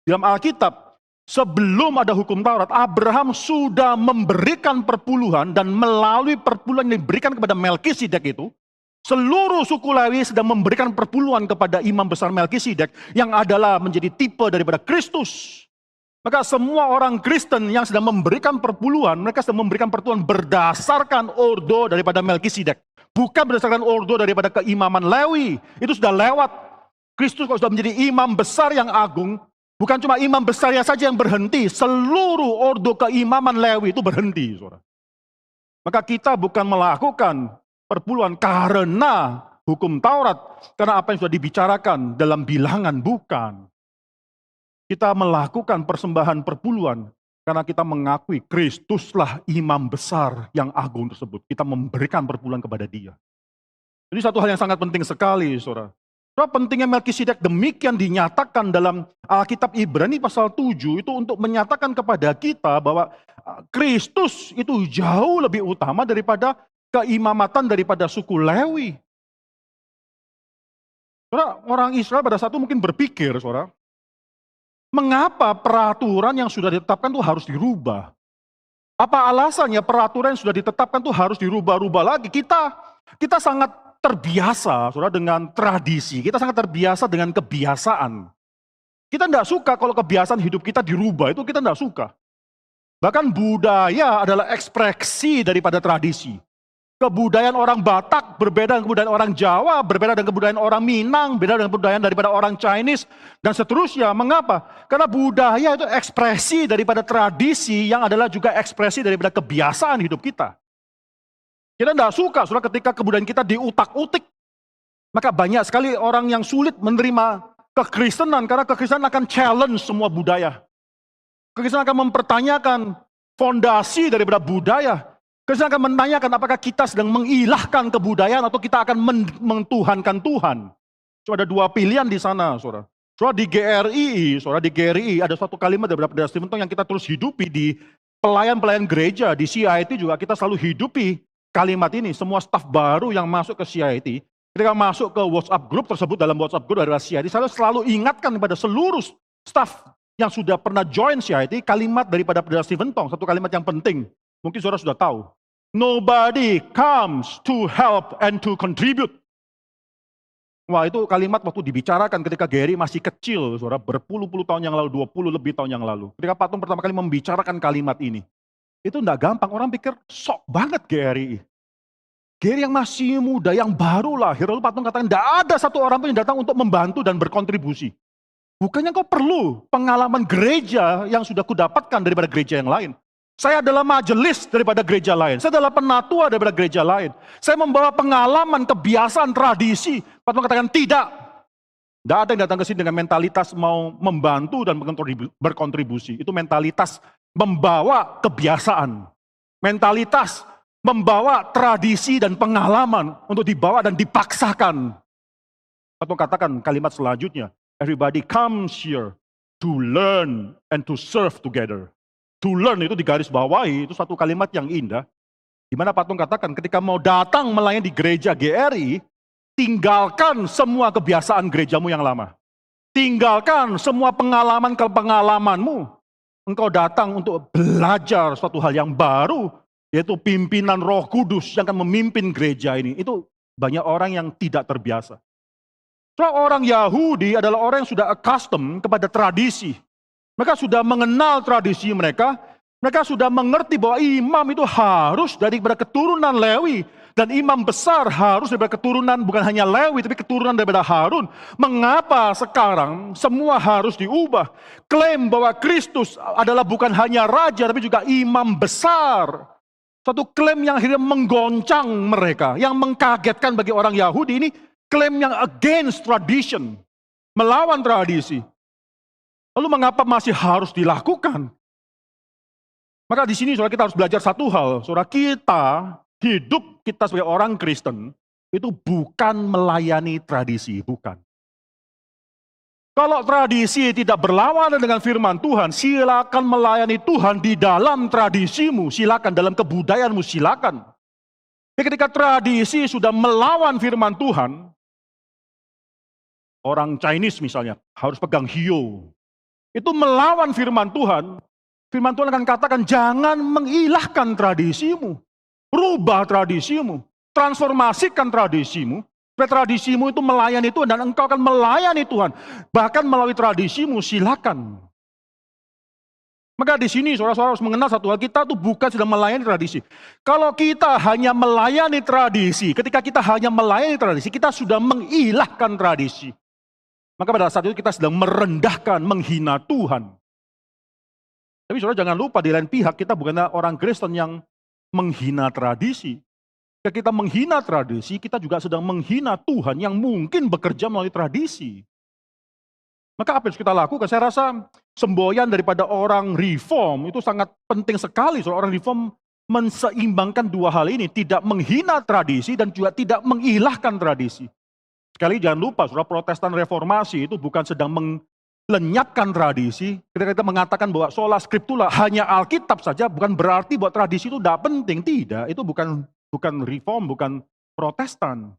dalam Alkitab, sebelum ada hukum Taurat, Abraham sudah memberikan perpuluhan dan melalui perpuluhan yang diberikan kepada Melkisedek itu, seluruh suku Lewi sedang memberikan perpuluhan kepada imam besar Melkisedek yang adalah menjadi tipe daripada Kristus. Maka semua orang Kristen yang sedang memberikan perpuluhan, mereka sedang memberikan perpuluhan berdasarkan ordo daripada Melkisedek. Bukan berdasarkan ordo daripada keimaman Lewi. Itu sudah lewat. Kristus kalau sudah menjadi imam besar yang agung, bukan cuma imam besarnya saja yang berhenti, seluruh ordo keimaman Lewi itu berhenti. Saudara. Maka kita bukan melakukan perpuluhan karena hukum Taurat, karena apa yang sudah dibicarakan dalam bilangan, bukan. Kita melakukan persembahan perpuluhan karena kita mengakui Kristuslah imam besar yang agung tersebut. Kita memberikan perpuluhan kepada dia. Ini satu hal yang sangat penting sekali, saudara. Pentingnya Melkisedek demikian dinyatakan dalam Alkitab Ibrani pasal 7 itu untuk menyatakan kepada kita bahwa Kristus itu jauh lebih utama daripada keimamatan daripada suku Lewi. Saudara, orang Israel pada saat itu mungkin berpikir, saudara, mengapa peraturan yang sudah ditetapkan itu harus dirubah? Apa alasannya peraturan yang sudah ditetapkan itu harus dirubah-rubah lagi? Kita sangat terbiasa, saudara, dengan tradisi. Kita sangat terbiasa dengan kebiasaan. Kita tidak suka kalau kebiasaan hidup kita dirubah, itu kita tidak suka. Bahkan budaya adalah ekspresi daripada tradisi. Kebudayaan orang Batak berbeda dengan kebudayaan orang Jawa, berbeda dengan kebudayaan orang Minang, beda dengan kebudayaan daripada orang Chinese, dan seterusnya. Mengapa? Karena budaya itu ekspresi daripada tradisi yang adalah juga ekspresi daripada kebiasaan hidup kita. Kita tidak suka, saudara, ketika kebudayaan kita diutak-utik. Maka banyak sekali orang yang sulit menerima kekristenan, karena kekristenan akan challenge semua budaya. Kekristenan akan mempertanyakan fondasi daripada budaya. Kekristenan akan menanyakan apakah kita sedang mengilahkan kebudayaan atau kita akan mentuhankan Tuhan. So, ada dua pilihan di sana, saudara. Saudara, di GRI, ada suatu kalimat daripada Stephen Tong yang kita terus hidupi di pelayan-pelayan gereja, di CIT juga kita selalu hidupi kalimat ini. Semua staf baru yang masuk ke CIT, ketika masuk ke WhatsApp group tersebut, dalam WhatsApp group dari CIT, saya selalu ingatkan kepada seluruh staf yang sudah pernah join CIT, kalimat daripada Stephen Tong, satu kalimat yang penting. Mungkin saudara sudah tahu. Nobody comes to help and to contribute. Wah, itu kalimat waktu dibicarakan ketika Gary masih kecil, saudara, berpuluh-puluh tahun yang lalu, 20 lebih tahun yang lalu. Ketika Pak Tung pertama kali membicarakan kalimat ini. Itu enggak gampang, orang pikir sok banget Gary. Gary yang masih muda, yang baru lahir, lalu Pak Tung katakan, enggak ada satu orang pun yang datang untuk membantu dan berkontribusi. Bukannya kau perlu pengalaman gereja yang sudah kudapatkan daripada gereja yang lain. Saya adalah majelis daripada gereja lain. Saya adalah penatua daripada gereja lain. Saya membawa pengalaman, kebiasaan, tradisi. Pak Tung katakan, tidak. Tidak ada yang datang ke sini dengan mentalitas mau membantu dan berkontribusi. Itu mentalitas membawa kebiasaan. Mentalitas membawa tradisi dan pengalaman untuk dibawa dan dipaksakan. Atau katakan kalimat selanjutnya, everybody comes here to learn and to serve together. To learn itu digaris bawahi, itu satu kalimat yang indah. Di mana Patung katakan ketika mau datang melayani di gereja GRI, tinggalkan semua kebiasaan gerejamu yang lama. Tinggalkan semua pengalamanmu. Engkau datang untuk belajar suatu hal yang baru, yaitu pimpinan Roh Kudus yang akan memimpin gereja ini. Itu banyak orang yang tidak terbiasa. Orang Yahudi adalah orang yang sudah accustomed kepada tradisi. Mereka sudah mengenal tradisi mereka. Mereka sudah mengerti bahwa imam itu harus daripada keturunan Lewi. Dan imam besar harus daripada keturunan bukan hanya Lewi, tapi keturunan daripada Harun. Mengapa sekarang semua harus diubah? Klaim bahwa Kristus adalah bukan hanya raja, tapi juga imam besar. Satu klaim yang akhirnya menggoncang mereka, yang mengkagetkan bagi orang Yahudi ini, klaim yang against tradition, melawan tradisi. Lalu mengapa masih harus dilakukan? Maka di sini saudara kita harus belajar satu hal, saudara kita hidup kita sebagai orang Kristen itu bukan melayani tradisi, bukan. Kalau tradisi tidak berlawanan dengan firman Tuhan, silakan melayani Tuhan di dalam tradisimu, silakan dalam kebudayaanmu, silakan. Tapi ketika tradisi sudah melawan firman Tuhan, orang Chinese misalnya harus pegang hiyo, itu melawan firman Tuhan. Firman Tuhan akan katakan jangan mengilahkan tradisimu. Rubah tradisimu, transformasikan tradisimu, supaya tradisimu itu melayani Tuhan dan engkau akan melayani Tuhan. Bahkan melalui tradisimu, silakan. Maka di sini saudara-saudara harus mengenal satu hal, kita tuh bukan sedang melayani tradisi. Kalau kita hanya melayani tradisi, ketika kita hanya melayani tradisi, kita sudah mengilahkan tradisi. Maka pada saat itu kita sedang merendahkan, menghina Tuhan. Tapi saudara jangan lupa di lain pihak kita bukanlah orang Kristen yang menghina tradisi. Ketika kita menghina tradisi, kita juga sedang menghina Tuhan yang mungkin bekerja melalui tradisi. Maka apa yang harus kita lakukan? Saya rasa semboyan daripada orang reform itu sangat penting sekali. Soal orang reform menseimbangkan dua hal ini. Tidak menghina tradisi dan juga tidak mengilahkan tradisi. Sekali jangan lupa, saudara, Protestan Reformasi itu bukan sedang lenyapkan tradisi. Ketika kita mengatakan bahwa sola scriptura hanya Alkitab saja, bukan berarti bahwa tradisi itu tidak penting. Tidak, itu bukan reform, bukan Protestan.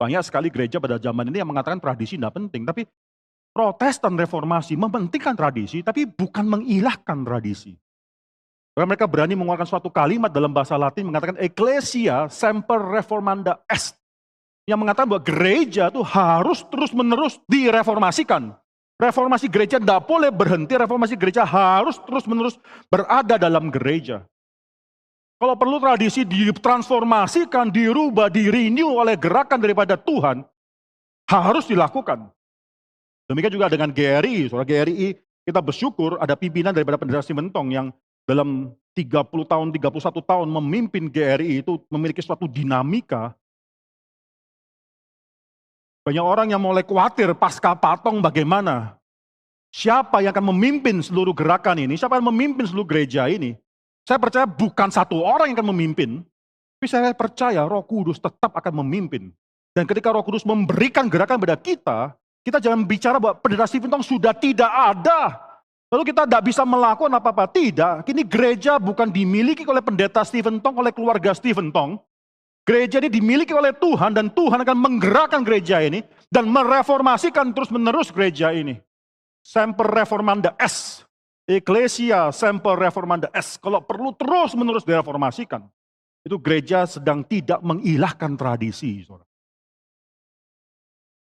Banyak sekali gereja pada zaman ini yang mengatakan tradisi tidak penting. Tapi Protestan Reformasi mementingkan tradisi, tapi bukan mengilahkan tradisi. Karena mereka berani mengeluarkan suatu kalimat dalam bahasa Latin mengatakan Ecclesia semper reformanda est. Yang mengatakan bahwa gereja itu harus terus-menerus direformasikan. Reformasi gereja tidak boleh berhenti, reformasi gereja harus terus-menerus berada dalam gereja. Kalau perlu tradisi ditransformasikan, dirubah, di-renew oleh gerakan daripada Tuhan, harus dilakukan. Demikian juga dengan GRI. Saudara GRI, kita bersyukur ada pimpinan daripada Pendeta Stephen Tong yang dalam 30 tahun, 31 tahun memimpin GRI itu memiliki suatu dinamika. Banyak orang yang mulai khawatir pasca Patong bagaimana. Siapa yang akan memimpin seluruh gerakan ini? Siapa yang memimpin seluruh gereja ini? Saya percaya bukan satu orang yang akan memimpin. Tapi saya percaya Roh Kudus tetap akan memimpin. Dan ketika Roh Kudus memberikan gerakan pada kita jangan bicara bahwa Pendeta Stephen Tong sudah tidak ada. Lalu kita tidak bisa melakukan apa-apa. Tidak. Kini gereja bukan dimiliki oleh Pendeta Stephen Tong, oleh keluarga Stephen Tong. Gereja ini dimiliki oleh Tuhan dan Tuhan akan menggerakkan gereja ini dan mereformasikan terus-menerus gereja ini. Semper reformanda est. Ecclesia semper reformanda est. Kalau perlu terus-menerus direformasikan. Itu gereja sedang tidak mengilahkan tradisi. Saudara.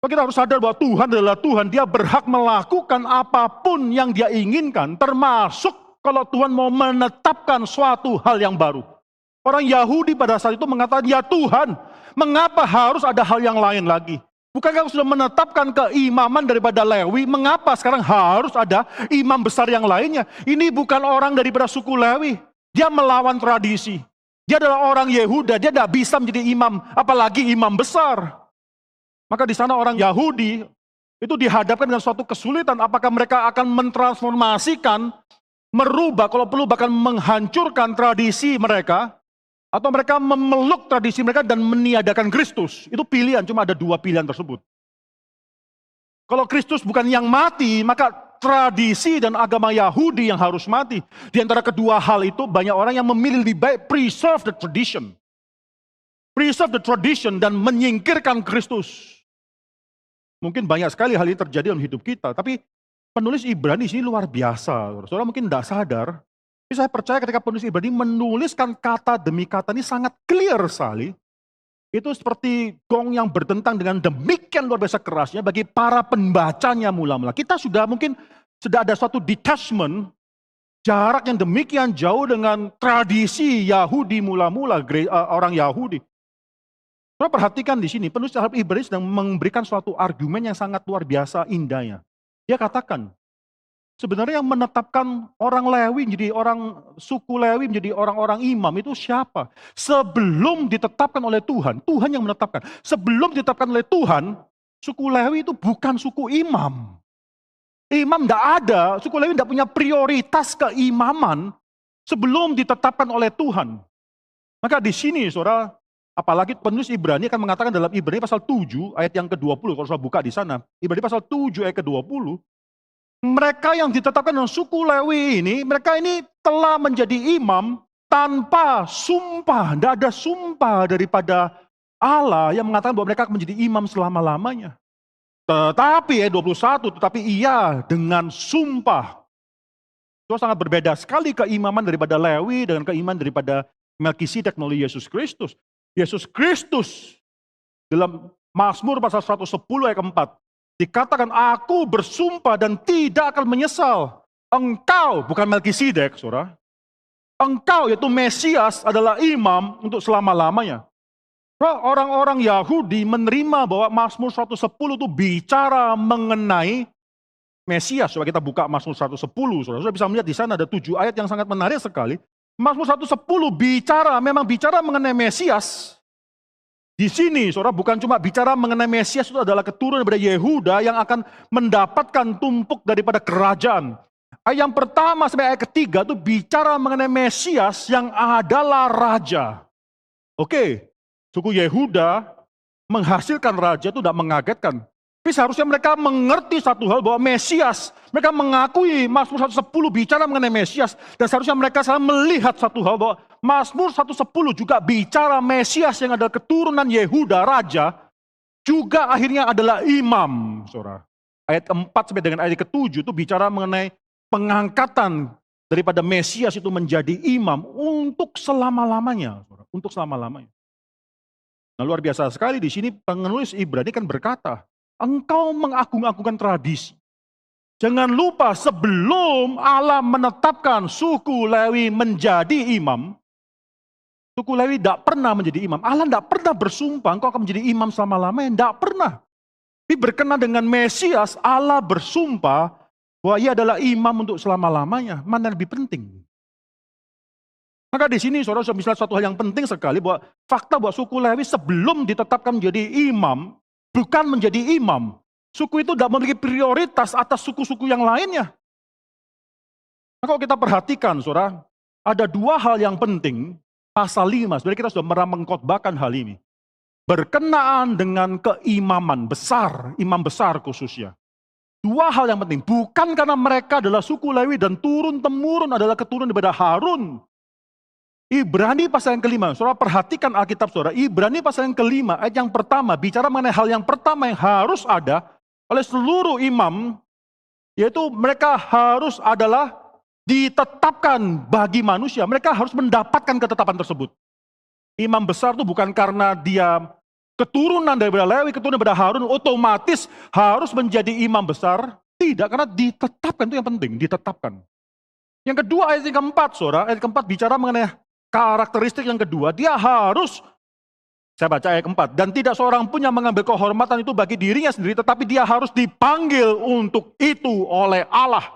Kita harus sadar bahwa Tuhan adalah Tuhan. Dia berhak melakukan apapun yang dia inginkan. Termasuk kalau Tuhan mau menetapkan suatu hal yang baru. Orang Yahudi pada saat itu mengatakan, ya Tuhan, mengapa harus ada hal yang lain lagi? Bukankah sudah menetapkan keimaman daripada Lewi, mengapa sekarang harus ada imam besar yang lainnya? Ini bukan orang daripada suku Lewi, dia melawan tradisi. Dia adalah orang Yehuda, dia tidak bisa menjadi imam, apalagi imam besar. Maka di sana orang Yahudi itu dihadapkan dengan suatu kesulitan. Apakah mereka akan mentransformasikan, merubah, kalau perlu bahkan menghancurkan tradisi mereka, atau mereka memeluk tradisi mereka dan meniadakan Kristus. Itu pilihan, cuma ada dua pilihan tersebut. Kalau Kristus bukan yang mati, maka tradisi dan agama Yahudi yang harus mati. Di antara kedua hal itu, banyak orang yang memilih lebih baik preserve the tradition. Preserve the tradition dan menyingkirkan Kristus. Mungkin banyak sekali hal ini terjadi dalam hidup kita, tapi penulis Ibrani sini luar biasa. Saudara mungkin tidak sadar, tapi saya percaya ketika penulis Ibrani menuliskan kata demi kata ini sangat clear sekali. Itu seperti gong yang bertentang dengan demikian luar biasa kerasnya bagi para pembacanya mula-mula. Kita sudah ada suatu detachment, jarak yang demikian jauh dengan tradisi Yahudi mula-mula, orang Yahudi. Saudara perhatikan di sini, penulis Ibrani sedang memberikan suatu argumen yang sangat luar biasa indahnya. Dia katakan, sebenarnya yang menetapkan orang Lewi menjadi orang suku Lewi menjadi orang-orang imam itu siapa? Sebelum ditetapkan oleh Tuhan, Tuhan yang menetapkan. Sebelum ditetapkan oleh Tuhan, suku Lewi itu bukan suku imam. Imam tidak ada, suku Lewi tidak punya prioritas keimaman sebelum ditetapkan oleh Tuhan. Maka di sini saudara, apalagi penulis Ibrani akan mengatakan dalam Ibrani pasal 7 ayat yang ke-20, kalau saya buka di sana. Ibrani pasal 7 ayat ke-20. Mereka yang ditetapkan dengan suku Lewi ini, mereka ini telah menjadi imam tanpa sumpah. Tidak ada sumpah daripada Allah yang mengatakan bahwa mereka akan menjadi imam selama-lamanya. Tetapi ayat 21, tetapi ia dengan sumpah. Itu sangat berbeda sekali keimaman daripada Lewi dengan keimaman daripada Melkisedek melalui Yesus Kristus. Yesus Kristus dalam Mazmur pasal 110 ayat 4 dikatakan, aku bersumpah dan tidak akan menyesal. Engkau, bukan Melkisedek, saudara. Engkau, yaitu Mesias, adalah imam untuk selama-lamanya. Orang-orang Yahudi menerima bahwa Mazmur 110 itu bicara mengenai Mesias. Coba kita buka Mazmur 110, saudara. Saudara bisa melihat di sana ada 7 ayat yang sangat menarik sekali. Mazmur 110 memang bicara mengenai Mesias. Di sini, saudara, bukan cuma bicara mengenai Mesias itu adalah keturunan daripada Yehuda yang akan mendapatkan tumpuk daripada kerajaan. Ayat yang pertama sampai ayat ketiga itu bicara mengenai Mesias yang adalah raja. Oke, suku Yehuda menghasilkan raja itu tidak mengagetkan. Tapi seharusnya mereka mengerti satu hal bahwa Mesias, mereka mengakui Mazmur 110 bicara mengenai Mesias. Dan seharusnya mereka melihat satu hal bahwa Mazmur 110 juga bicara Mesias yang adalah keturunan Yehuda, raja, juga akhirnya adalah imam. Saudara. Ayat keempat sampai dengan ayat ke-7 itu bicara mengenai pengangkatan daripada Mesias itu menjadi imam untuk selama-lamanya. Untuk selama-lamanya. Nah, luar biasa sekali di sini penulis Ibrani kan berkata, engkau mengagung-agungkan tradisi. Jangan lupa sebelum Allah menetapkan suku Lewi menjadi imam, suku Lewi tidak pernah menjadi imam. Allah tidak pernah bersumpah engkau akan menjadi imam selama-lamanya, tidak pernah. Tapi berkenan dengan Mesias, Allah bersumpah bahwa ia adalah imam untuk selama-lamanya. Mana yang lebih penting? Maka di sini saudara bisa satu hal yang penting sekali bahwa fakta bahwa suku Lewi sebelum ditetapkan menjadi imam, bukan menjadi imam. Suku itu tidak memiliki prioritas atas suku-suku yang lainnya. Nah, kalau kita perhatikan, saudara, ada dua hal yang penting. Pasal 5, sebenarnya kita sudah mengkhotbahkan hal ini. Berkenaan dengan keimaman besar, imam besar khususnya. Dua hal yang penting, bukan karena mereka adalah suku Lewi dan turun-temurun adalah keturunan daripada Harun. Ibrani pasal yang kelima, saudara perhatikan Alkitab saudara, Ibrani pasal yang kelima, ayat yang pertama, bicara mengenai hal yang pertama yang harus ada oleh seluruh imam, yaitu mereka harus adalah ditetapkan bagi manusia, mereka harus mendapatkan ketetapan tersebut. Imam besar itu bukan karena dia keturunan daripada Lewi, keturunan daripada Harun, otomatis harus menjadi imam besar, tidak, karena ditetapkan, itu yang penting, ditetapkan. Yang kedua ayat yang keempat, saudara, ayat keempat bicara mengenai karakteristik yang kedua, dia harus, saya baca ayat keempat, dan tidak seorang pun yang mengambil kehormatan itu bagi dirinya sendiri, tetapi dia harus dipanggil untuk itu oleh Allah.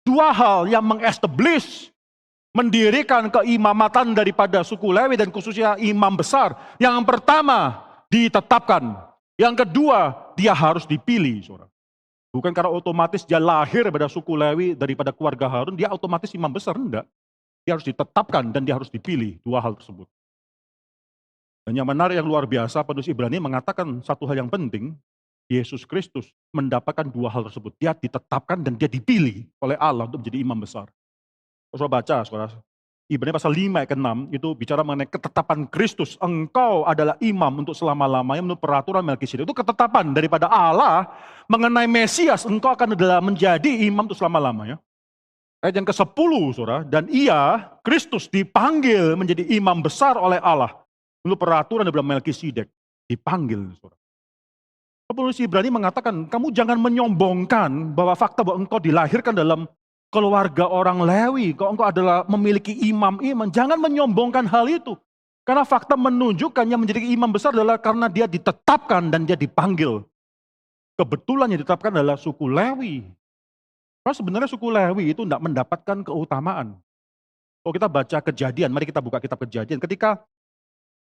Dua hal yang mengestablish, mendirikan keimamatan daripada suku Lewi dan khususnya imam besar. Yang pertama, ditetapkan. Yang kedua, dia harus dipilih. Saudara. Bukan karena otomatis dia lahir pada suku Lewi daripada keluarga Harun, dia otomatis imam besar, enggak. Dia harus ditetapkan dan dia harus dipilih, dua hal tersebut. Dan yang menarik, yang luar biasa, penulis Ibrani mengatakan satu hal yang penting, Yesus Kristus mendapatkan dua hal tersebut. Dia ditetapkan dan dia dipilih oleh Allah untuk menjadi imam besar. Saudara baca, saudara. Ibrani pasal 5 ayat 6 itu bicara mengenai ketetapan Kristus. Engkau adalah imam untuk selama-lamanya menurut peraturan Melkisedek. Itu ketetapan daripada Allah mengenai Mesias. Engkau akan adalah menjadi imam untuk selama-lamanya. Ayat yang ke-10, saudara. Dan ia, Kristus, dipanggil menjadi imam besar oleh Allah. Menurut peraturan daripada Melkisedek. Dipanggil, saudara. Penulis Ibrani mengatakan, kamu jangan menyombongkan bahwa fakta bahwa engkau dilahirkan dalam keluarga orang Lewi, kalau engkau adalah memiliki imam-imam, jangan menyombongkan hal itu. Karena fakta menunjukkan yang menjadi imam besar adalah karena dia ditetapkan dan dia dipanggil. Kebetulan yang ditetapkan adalah suku Lewi. Karena sebenarnya suku Lewi itu tidak mendapatkan keutamaan. Kalau kita baca Kejadian, mari kita buka kitab Kejadian.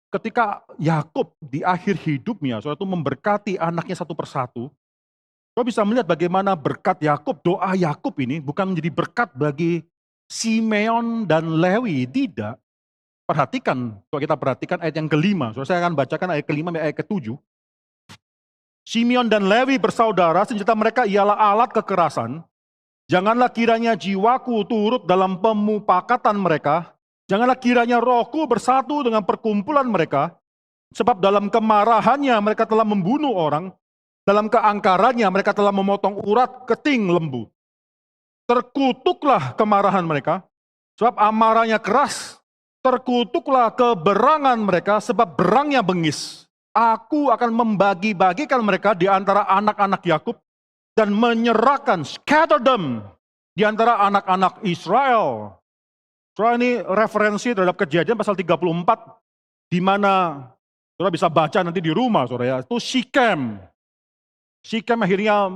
Ketika Yakub di akhir hidupnya, saudara itu memberkati anaknya satu persatu, kau bisa melihat bagaimana berkat Yakub, doa Yakub ini bukan menjadi berkat bagi Simeon dan Lewi, tidak. Perhatikan, kalau kita perhatikan ayat yang kelima, saya akan bacakan ayat kelima dan ayat ketujuh. Simeon dan Lewi bersaudara, senjata mereka ialah alat kekerasan. Janganlah kiranya jiwaku turut dalam pemupakatan mereka, janganlah kiranya rohku bersatu dengan perkumpulan mereka, sebab dalam kemarahannya mereka telah membunuh orang, dalam keangkarannya mereka telah memotong urat keting lembu. Terkutuklah kemarahan mereka, sebab amarahnya keras. Terkutuklah keberangan mereka, sebab berangnya bengis. Aku akan membagi-bagikan mereka di antara anak-anak Yakub dan menyerahkan, scatter them, di antara anak-anak Israel. Soalnya ini referensi terhadap Kejadian pasal 34, di mana saudara bisa baca nanti di rumah, saudara ya. Itu Sikem akhirnya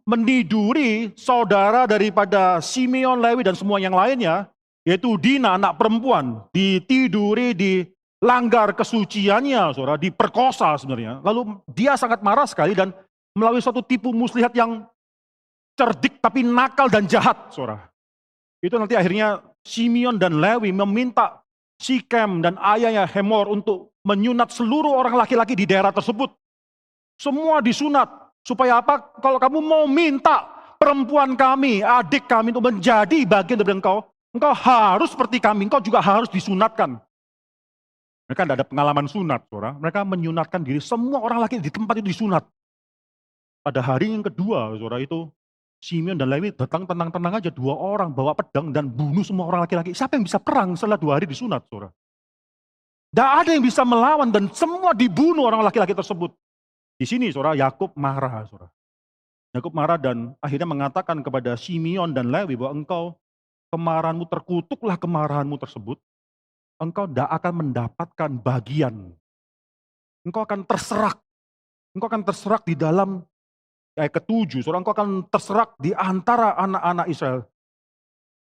meniduri saudara daripada Simeon, Lewi, dan semua yang lainnya, yaitu Dina, anak perempuan, ditiduri, dilanggar kesuciannya, saudara, diperkosa sebenarnya. Lalu dia sangat marah sekali dan melalui suatu tipu muslihat yang cerdik tapi nakal dan jahat, saudara. Itu nanti akhirnya Simeon dan Lewi meminta Sikem dan ayahnya Hemor untuk menyunat seluruh orang laki-laki di daerah tersebut. Semua disunat. Supaya apa? Kalau kamu mau minta perempuan kami, adik kami untuk menjadi bagian dari engkau harus seperti kami, engkau juga harus disunatkan. Mereka tidak ada pengalaman sunat, saudara. Mereka menyunatkan diri, semua orang laki di tempat itu disunat. Pada hari yang kedua, saudara, itu Simeon dan Lewi datang tenang-tenang aja, 2 orang bawa pedang dan bunuh semua orang laki-laki. Siapa yang bisa perang setelah 2 hari disunat, saudara? Tidak ada yang bisa melawan dan semua dibunuh orang laki-laki tersebut. Di sini, saudara, Yakub marah, saudara. Yakub marah dan akhirnya mengatakan kepada Simeon dan Lewi bahwa kemarahanmu, terkutuklah kemarahanmu tersebut. Engkau tidak akan mendapatkan bagian. Engkau akan terserak. Engkau akan terserak di dalam ayat ke-7. Saudara, engkau akan terserak di antara anak-anak Israel.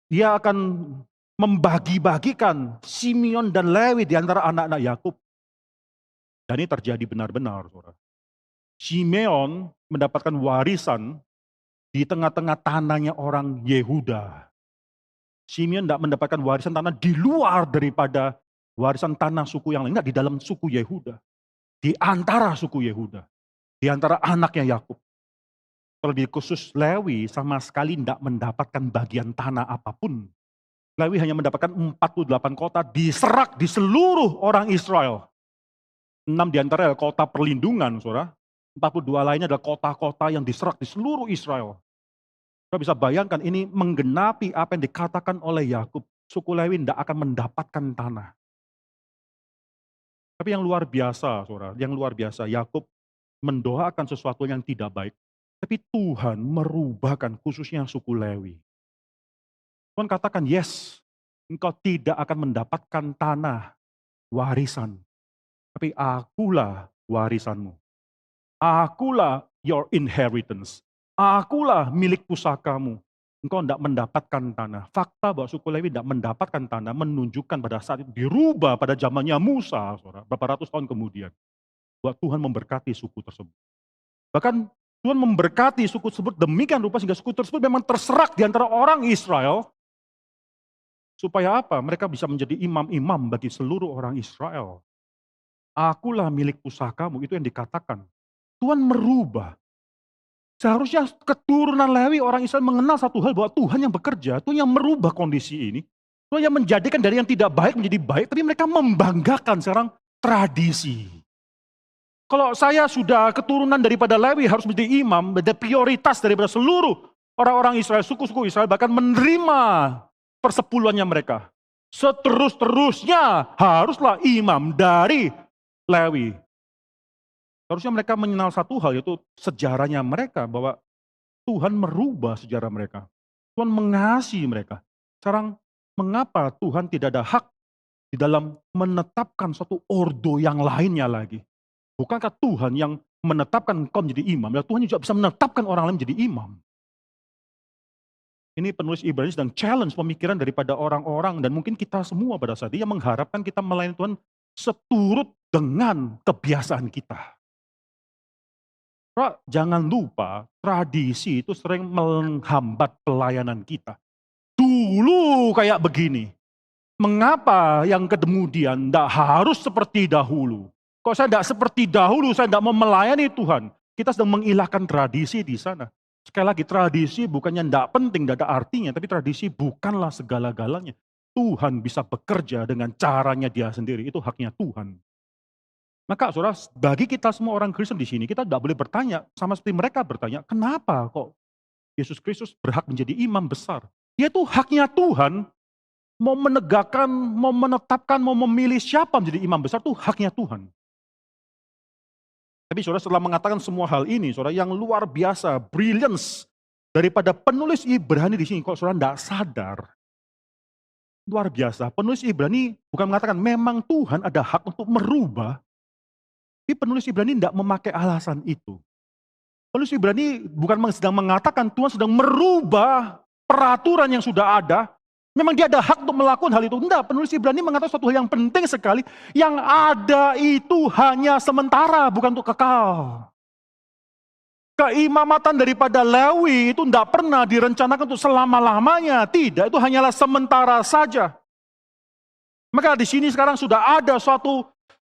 Dia akan membagi-bagikan Simeon dan Lewi di antara anak-anak Yakub. Dan ini terjadi benar-benar, saudara. Simeon mendapatkan warisan di tengah-tengah tanahnya orang Yehuda. Simeon tidak mendapatkan warisan tanah di luar daripada warisan tanah suku yang lain, tidak di dalam suku Yehuda. Di antara suku Yehuda, di antara anaknya Yakub. Terlebih khusus Lewi sama sekali tidak mendapatkan bagian tanah apapun. Lewi hanya mendapatkan 48 kota diserak di seluruh orang Israel. 6 di antara kota perlindungan, saudara. 42 lainnya adalah kota-kota yang diserak di seluruh Israel. Kita bisa bayangkan ini menggenapi apa yang dikatakan oleh Yakub. Suku Lewi tidak akan mendapatkan tanah. Tapi yang luar biasa, saudara, yang luar biasa, Yakub mendoakan sesuatu yang tidak baik. Tapi Tuhan merubahkan khususnya suku Lewi. Tuhan katakan, yes, engkau tidak akan mendapatkan tanah warisan. Tapi akulah warisanmu. Akulah your inheritance. Akulah milik pusakamu. Engkau tidak mendapatkan tanah. Fakta bahwa suku Lewi tidak mendapatkan tanah menunjukkan pada saat itu dirubah pada zamannya Musa, saudara, berapa ratus tahun kemudian. Bahwa Tuhan memberkati suku tersebut. Bahkan Tuhan memberkati suku tersebut demikian rupa sehingga suku tersebut memang terserak di antara orang Israel. Supaya apa? Mereka bisa menjadi imam-imam bagi seluruh orang Israel. Akulah milik pusakamu, itu yang dikatakan. Tuhan merubah. Seharusnya keturunan Lewi orang Israel mengenal satu hal bahwa Tuhan yang bekerja, Tuhan yang merubah kondisi ini. Tuhan yang menjadikan dari yang tidak baik menjadi baik, tapi mereka membanggakan sekarang tradisi. Kalau saya sudah keturunan daripada Lewi harus menjadi imam, ada prioritas daripada seluruh orang-orang Israel, suku-suku Israel, bahkan menerima persepuluhannya mereka. Seterus-terusnya haruslah imam dari Lewi. Harusnya mereka mengenal satu hal, yaitu sejarahnya mereka, bahwa Tuhan merubah sejarah mereka. Tuhan mengasihi mereka. Sekarang, mengapa Tuhan tidak ada hak di dalam menetapkan suatu ordo yang lainnya lagi? Bukankah Tuhan yang menetapkan engkau menjadi imam, dan Tuhan juga bisa menetapkan orang lain menjadi imam? Ini penulis Ibrani sedang challenge pemikiran daripada orang-orang, dan mungkin kita semua pada saat ini yang mengharapkan kita melayani Tuhan seturut dengan kebiasaan kita. Jangan lupa, tradisi itu sering menghambat pelayanan kita. Dulu kayak begini. Mengapa yang kemudian tidak harus seperti dahulu? Kalau saya tidak seperti dahulu, saya tidak mau melayani Tuhan. Kita sedang mengilahkan tradisi di sana. Sekali lagi, tradisi bukannya tidak penting, tidak ada artinya. Tapi tradisi bukanlah segala-galanya. Tuhan bisa bekerja dengan caranya dia sendiri. Itu haknya Tuhan. Maka saudara, bagi kita semua orang Kristen di sini, kita tidak boleh bertanya, sama seperti mereka bertanya, kenapa kok Yesus Kristus berhak menjadi imam besar? Yaitu haknya Tuhan, mau menegakkan, mau menetapkan, mau memilih siapa menjadi imam besar, itu haknya Tuhan. Tapi saudara, setelah mengatakan semua hal ini, saudara, yang luar biasa, brilliance daripada penulis Ibrani di sini, kalau saudara tidak sadar, luar biasa, penulis Ibrani bukan mengatakan memang Tuhan ada hak untuk merubah. Tapi penulis Ibrani tidak memakai alasan itu. Penulis Ibrani bukan sedang mengatakan Tuhan sedang merubah peraturan yang sudah ada. Memang dia ada hak untuk melakukan hal itu. Tidak, penulis Ibrani mengatakan suatu hal yang penting sekali. Yang ada itu hanya sementara, bukan untuk kekal. Keimamatan daripada Lewi itu tidak pernah direncanakan untuk selama-lamanya. Tidak, itu hanyalah sementara saja. Maka di sini sekarang sudah ada suatu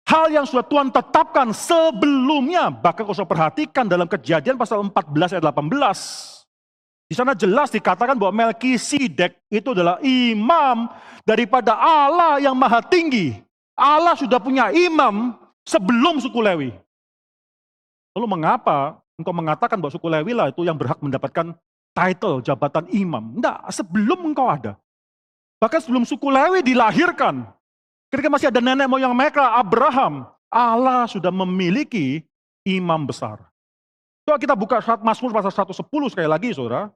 hal yang sudah Tuhan tetapkan sebelumnya. Bahkan kalau saya perhatikan dalam Kejadian pasal 14 ayat 18. Di sana jelas dikatakan bahwa Melkisedek itu adalah imam daripada Allah yang maha tinggi. Allah sudah punya imam sebelum suku Lewi. Lalu mengapa engkau mengatakan bahwa suku Lewi lah itu yang berhak mendapatkan title, jabatan imam? Tidak, sebelum engkau ada. Bahkan sebelum suku Lewi dilahirkan, ketika masih ada nenek moyang mereka, Abraham, Allah sudah memiliki imam besar. Coba kita buka Mazmur pasal 110 sekali lagi, saudara.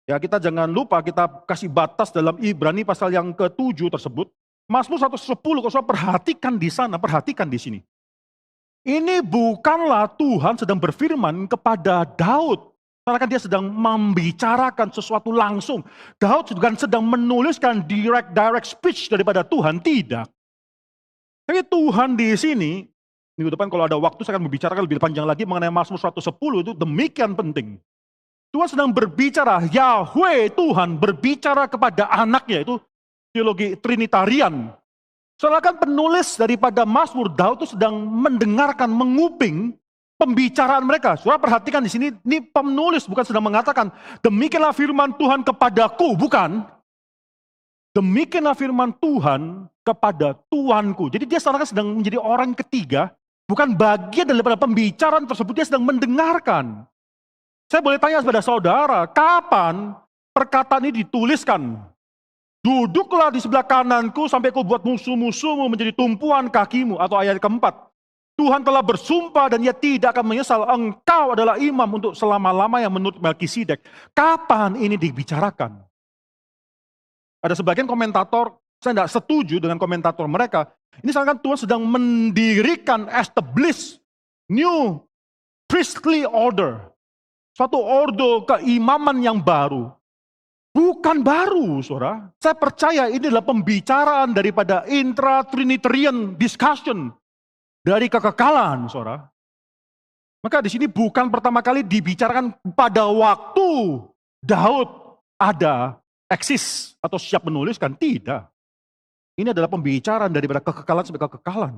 Ya, kita jangan lupa kita kasih batas dalam Ibrani pasal yang ke-7 tersebut. Mazmur 110, kalau saudara perhatikan di sana, perhatikan di sini. Ini bukanlah Tuhan sedang berfirman kepada Daud. Karena dia sedang membicarakan sesuatu langsung. Daud juga sedang menuliskan direct speech daripada Tuhan, tidak. Tapi Tuhan di sini, minggu depan kalau ada waktu saya akan membicarakan lebih panjang lagi mengenai Mazmur 110, itu demikian penting. Tuhan sedang berbicara, Yahweh Tuhan berbicara kepada anaknya, itu teologi Trinitarian. Seakan penulis daripada Mazmur Daud itu sedang mendengarkan, menguping pembicaraan mereka. Saudara perhatikan di sini, ini penulis bukan sedang mengatakan, demikianlah firman Tuhan kepadaku, bukan. Demikianlah firman Tuhan kepada Tuanku. Jadi dia seakan sedang menjadi orang ketiga, bukan bagian daripada pembicaraan tersebut, dia sedang mendengarkan. Saya boleh tanya kepada saudara, kapan perkataan ini dituliskan? Duduklah di sebelah kananku sampai kau buat musuh-musuhmu menjadi tumpuan kakimu. Atau ayat keempat, Tuhan telah bersumpah dan ia tidak akan menyesal. Engkau adalah imam untuk selama-lamanya menurut Melkisedek. Kapan ini dibicarakan? Ada sebagian komentator, saya tidak setuju dengan komentator mereka. Ini seakan Tuhan sedang mendirikan, establish new priestly order. Suatu ordo keimaman yang baru. Bukan baru, saudara. Saya percaya ini adalah pembicaraan daripada intra-Trinitarian discussion. Dari kekekalan, saudara. Maka di sini bukan pertama kali dibicarakan pada waktu Daud ada, eksis atau siap menuliskan, tidak. Ini adalah pembicaraan daripada kekekalan sampai kekekalan.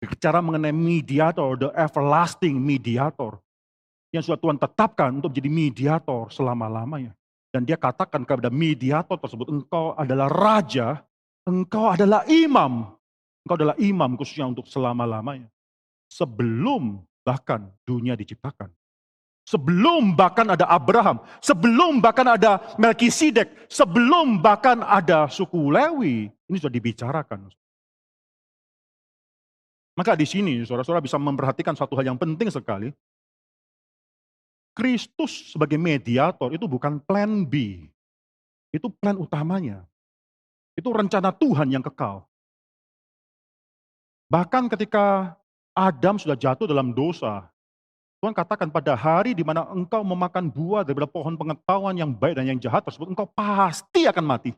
Bicara mengenai mediator, the everlasting mediator. Yang sudah Tuhan tetapkan untuk menjadi mediator selama-lamanya. Dan dia katakan kepada mediator tersebut, engkau adalah raja, engkau adalah imam. Engkau adalah imam khususnya untuk selama-lamanya. Sebelum bahkan dunia diciptakan. Sebelum bahkan ada Abraham, sebelum bahkan ada Melkisedek, sebelum bahkan ada suku Lewi, ini sudah dibicarakan. Maka di sini saudara-saudara bisa memperhatikan satu hal yang penting sekali. Kristus sebagai mediator itu bukan plan B. Itu plan utamanya. Itu rencana Tuhan yang kekal. Bahkan ketika Adam sudah jatuh dalam dosa, Tuhan katakan pada hari di mana engkau memakan buah daripada pohon pengetahuan yang baik dan yang jahat tersebut, engkau pasti akan mati.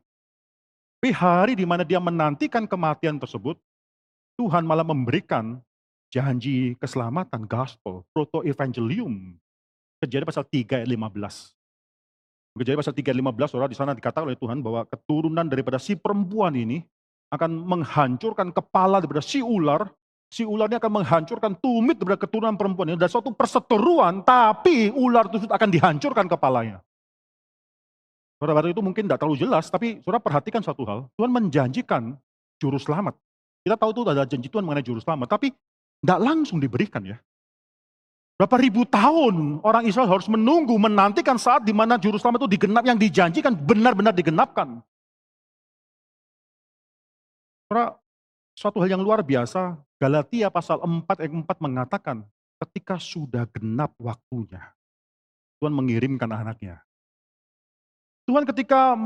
Tapi hari di mana dia menantikan kematian tersebut, Tuhan malah memberikan janji keselamatan, gospel, proto-evangelium. Kejadian pasal 3 ayat 15. Kejadian pasal 3 ayat 15, saudara, di sana dikatakan oleh Tuhan bahwa keturunan daripada si perempuan ini akan menghancurkan kepala daripada si ular ini akan menghancurkan tumit daripada keturunan perempuan ini. Dan suatu perseteruan, tapi ular tersebut akan dihancurkan kepalanya. Saudara, waktu itu mungkin tidak terlalu jelas, tapi saudara perhatikan satu hal, Tuhan menjanjikan juru selamat. Kita tahu itu ada janji Tuhan mengenai juru selamat, tapi tidak langsung diberikan ya. Berapa ribu tahun orang Israel harus menunggu, menantikan saat di mana juru selamat itu digenap, yang dijanjikan benar-benar digenapkan. Saudara, suatu hal yang luar biasa, Galatia pasal 4 ayat 4 mengatakan, ketika sudah genap waktunya, Tuhan mengirimkan anaknya. Tuhan ketika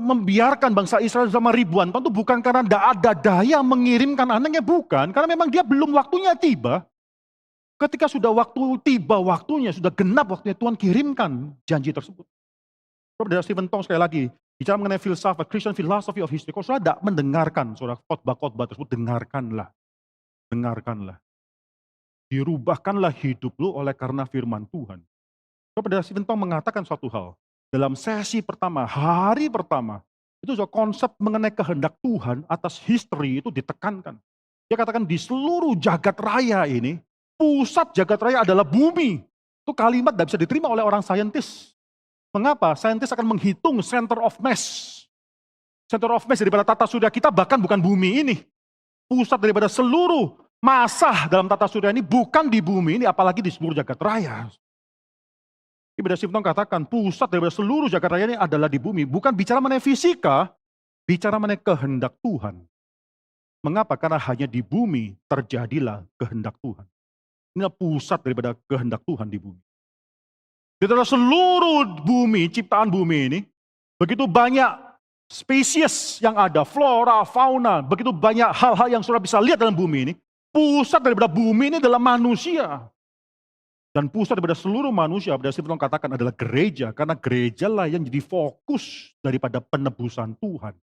membiarkan bangsa Israel selama ribuan tahun itu bukan karena tidak ada daya mengirimkan anaknya, bukan. Karena memang dia belum waktunya tiba. Ketika sudah tiba waktunya, sudah genap waktunya, Tuhan kirimkan janji tersebut. Saudara Stephen Tong sekali lagi, bicara mengenai filsafat, Christian philosophy of history. Kalau saudara tidak mendengarkan, saudara khotbah-khotbah tersebut, dengarkanlah. Dengarkanlah. Dirubahkanlah hidup lu oleh karena firman Tuhan. Saudara Stephen Tong mengatakan suatu hal. Dalam sesi pertama, hari pertama, itu konsep mengenai kehendak Tuhan atas history itu ditekankan. Dia katakan di seluruh jagat raya ini, pusat jagat raya adalah bumi. Itu kalimat tidak bisa diterima oleh orang saintis. Mengapa? Saintis akan menghitung center of mass. Center of mass daripada tata surya kita bahkan bukan bumi ini. Pusat daripada seluruh massa dalam tata surya ini bukan di bumi ini, apalagi di seluruh jagat raya. Ibu Stephen katakan pusat daripada seluruh jagat raya ini adalah di bumi. Bukan bicara mengenai fisika, bicara mengenai kehendak Tuhan. Mengapa? Karena hanya di bumi terjadilah kehendak Tuhan. Inilah pusat daripada kehendak Tuhan di bumi. Di dalam seluruh bumi, ciptaan bumi ini, begitu banyak spesies yang ada, flora, fauna, begitu banyak hal-hal yang saudara bisa lihat dalam bumi ini. Pusat daripada bumi ini adalah manusia. Dan pusat daripada seluruh manusia, pada Stephen katakan adalah gereja. Karena gerejalah yang jadi fokus daripada penebusan Tuhan.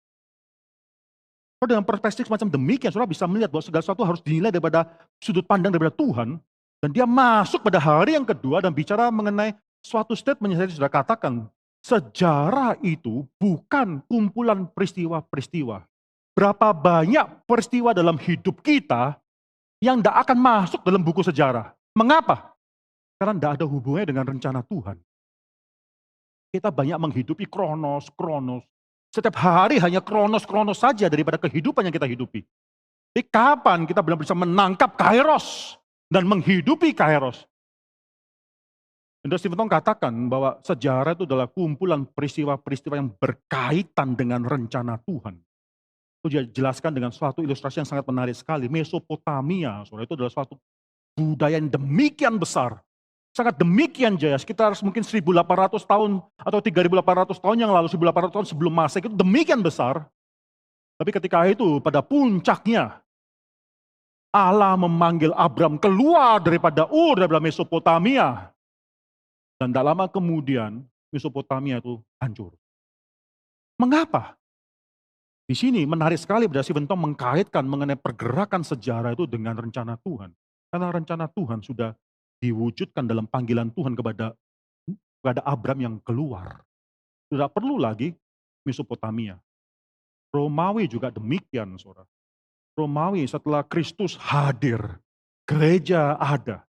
Kalau dengan perspektif semacam demikian, saudara bisa melihat bahwa segala sesuatu harus dinilai daripada sudut pandang daripada Tuhan. Dan dia masuk pada hari yang kedua dan bicara mengenai suatu statement yang saya sudah katakan. Sejarah itu bukan kumpulan peristiwa-peristiwa. Berapa banyak peristiwa dalam hidup kita yang tidak akan masuk dalam buku sejarah. Mengapa? Karena tidak ada hubungannya dengan rencana Tuhan. Kita banyak menghidupi kronos. Setiap hari hanya kronos saja daripada kehidupan yang kita hidupi. Tapi kapan kita benar-benar bisa menangkap kairos dan menghidupi kairos? Stephen Tong katakan bahwa sejarah itu adalah kumpulan peristiwa-peristiwa yang berkaitan dengan rencana Tuhan. Itu dia jelaskan dengan suatu ilustrasi yang sangat menarik sekali. Mesopotamia, saudara, itu adalah suatu budaya yang demikian besar. Sangat demikian jaya, sekitar mungkin 1800 tahun atau 3800 tahun yang lalu, 1800 tahun sebelum Masehi, itu demikian besar. Tapi ketika itu pada puncaknya, Allah memanggil Abram keluar daripada daripada Mesopotamia. Dan tak lama kemudian Mesopotamia itu hancur. Mengapa? Di sini menarik sekali pada Stephen Tong mengkaitkan mengenai pergerakan sejarah itu dengan rencana Tuhan. Karena rencana Tuhan sudah diwujudkan dalam panggilan Tuhan kepada Abram yang keluar. Tidak perlu lagi Mesopotamia. Romawi juga demikian, saudara. Romawi setelah Kristus hadir, gereja ada.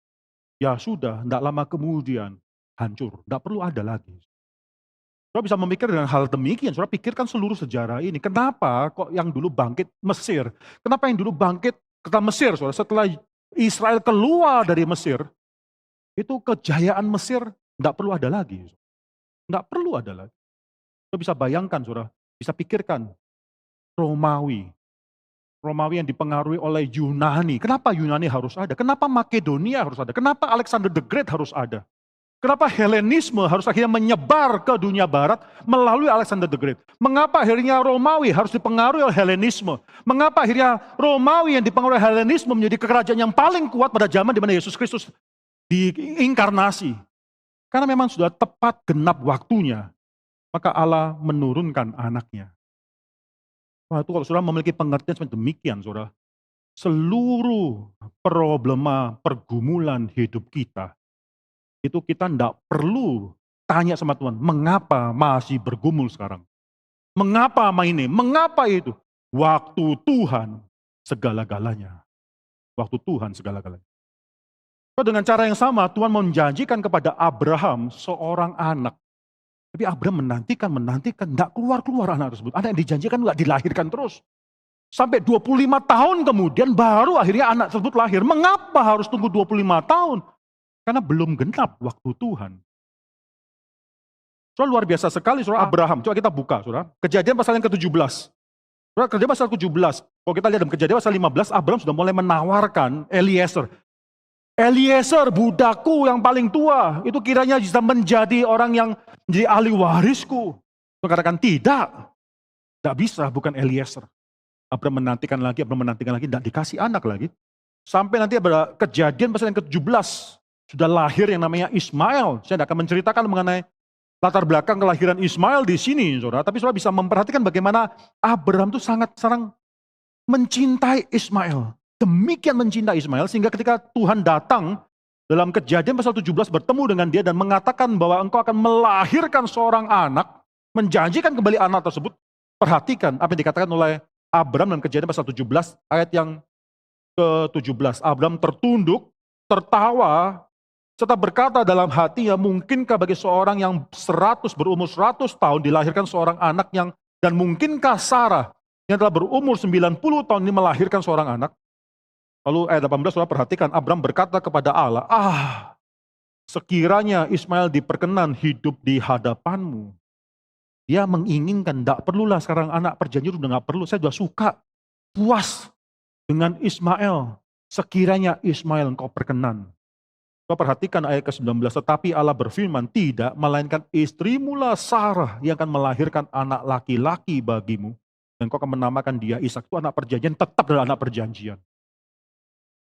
Ya sudah, tidak lama kemudian hancur. Tidak perlu ada lagi. Saudara bisa memikir dengan hal demikian, saudara pikirkan seluruh sejarah ini. Kenapa kok yang dulu bangkit Mesir? Kenapa yang dulu bangkit kota Mesir, saudara? Setelah Israel keluar dari Mesir, itu kejayaan Mesir tidak perlu ada lagi. Tidak perlu ada lagi. Saudara bisa bayangkan, saudara. Bisa pikirkan. Romawi. Romawi yang dipengaruhi oleh Yunani. Kenapa Yunani harus ada? Kenapa Makedonia harus ada? Kenapa Alexander the Great harus ada? Kenapa Helenisme harus akhirnya menyebar ke dunia barat melalui Alexander the Great? Mengapa akhirnya Romawi harus dipengaruhi oleh Helenisme? Mengapa akhirnya Romawi yang dipengaruhi oleh Helenisme menjadi kerajaan yang paling kuat pada zaman di mana Yesus Kristus diinkarnasi? Karena memang sudah tepat genap waktunya, maka Allah menurunkan anaknya. Wah, itu kalau saudara memiliki pengertian seperti demikian, saudara, seluruh problema, pergumulan hidup kita, itu kita tidak perlu tanya sama Tuhan, mengapa masih bergumul sekarang? Mengapa ini? Mengapa itu? Waktu Tuhan segala-galanya. Waktu Tuhan segala-galanya. Dengan cara yang sama, Tuhan menjanjikan kepada Abraham seorang anak. Tapi Abraham menantikan, tidak keluar-keluar anak tersebut. Anak yang dijanjikan tidak dilahirkan terus. Sampai 25 tahun kemudian baru akhirnya anak tersebut lahir. Mengapa harus tunggu 25 tahun? Karena belum genap waktu Tuhan. Soal luar biasa sekali, saudara Abraham. Coba kita buka, saudara. Kejadian pasal yang ke-17. Saudara, Kejadian pasal 17. Kalau kita lihat dalam Kejadian pasal 15, Abraham sudah mulai menawarkan Eliezer. Eliezer, budakku yang paling tua, itu kiranya bisa menjadi orang yang menjadi ahli warisku. Tuhan katakan tidak bisa, bukan Eliezer. Abraham menantikan lagi, tidak dikasih anak lagi. Sampai nanti ada Kejadian pasal yang ke-17, sudah lahir yang namanya Ismail. Saya tidak akan menceritakan mengenai latar belakang kelahiran Ismail di sini, saudara. Tapi saudara bisa memperhatikan bagaimana Abraham itu sangat mencintai Ismail. Demikian mencintai Ismail sehingga ketika Tuhan datang dalam Kejadian pasal 17 bertemu dengan dia dan mengatakan bahwa engkau akan melahirkan seorang anak, menjanjikan kembali anak tersebut. Perhatikan apa yang dikatakan oleh Abraham dalam Kejadian pasal 17 ayat yang ke-17. Abraham tertunduk, tertawa, serta berkata dalam hatinya, mungkinkah bagi seorang yang berumur 100 tahun dilahirkan seorang anak dan mungkinkah Sarah yang telah berumur 90 tahun ini melahirkan seorang anak? Lalu ayat 18, saudara perhatikan, Abraham berkata kepada Allah, sekiranya Ismail diperkenan hidup di hadapanmu. Dia menginginkan, tidak perlulah sekarang anak perjanjian, sudah tidak perlu, saya sudah suka, puas dengan Ismail. Sekiranya Ismail engkau perkenan. Kau perhatikan ayat ke-19, tetapi Allah berfirman, tidak, melainkan istrimulah Sarah yang akan melahirkan anak laki-laki bagimu. Dan kau akan menamakan dia Ishak. Itu anak perjanjian, tetap adalah anak perjanjian.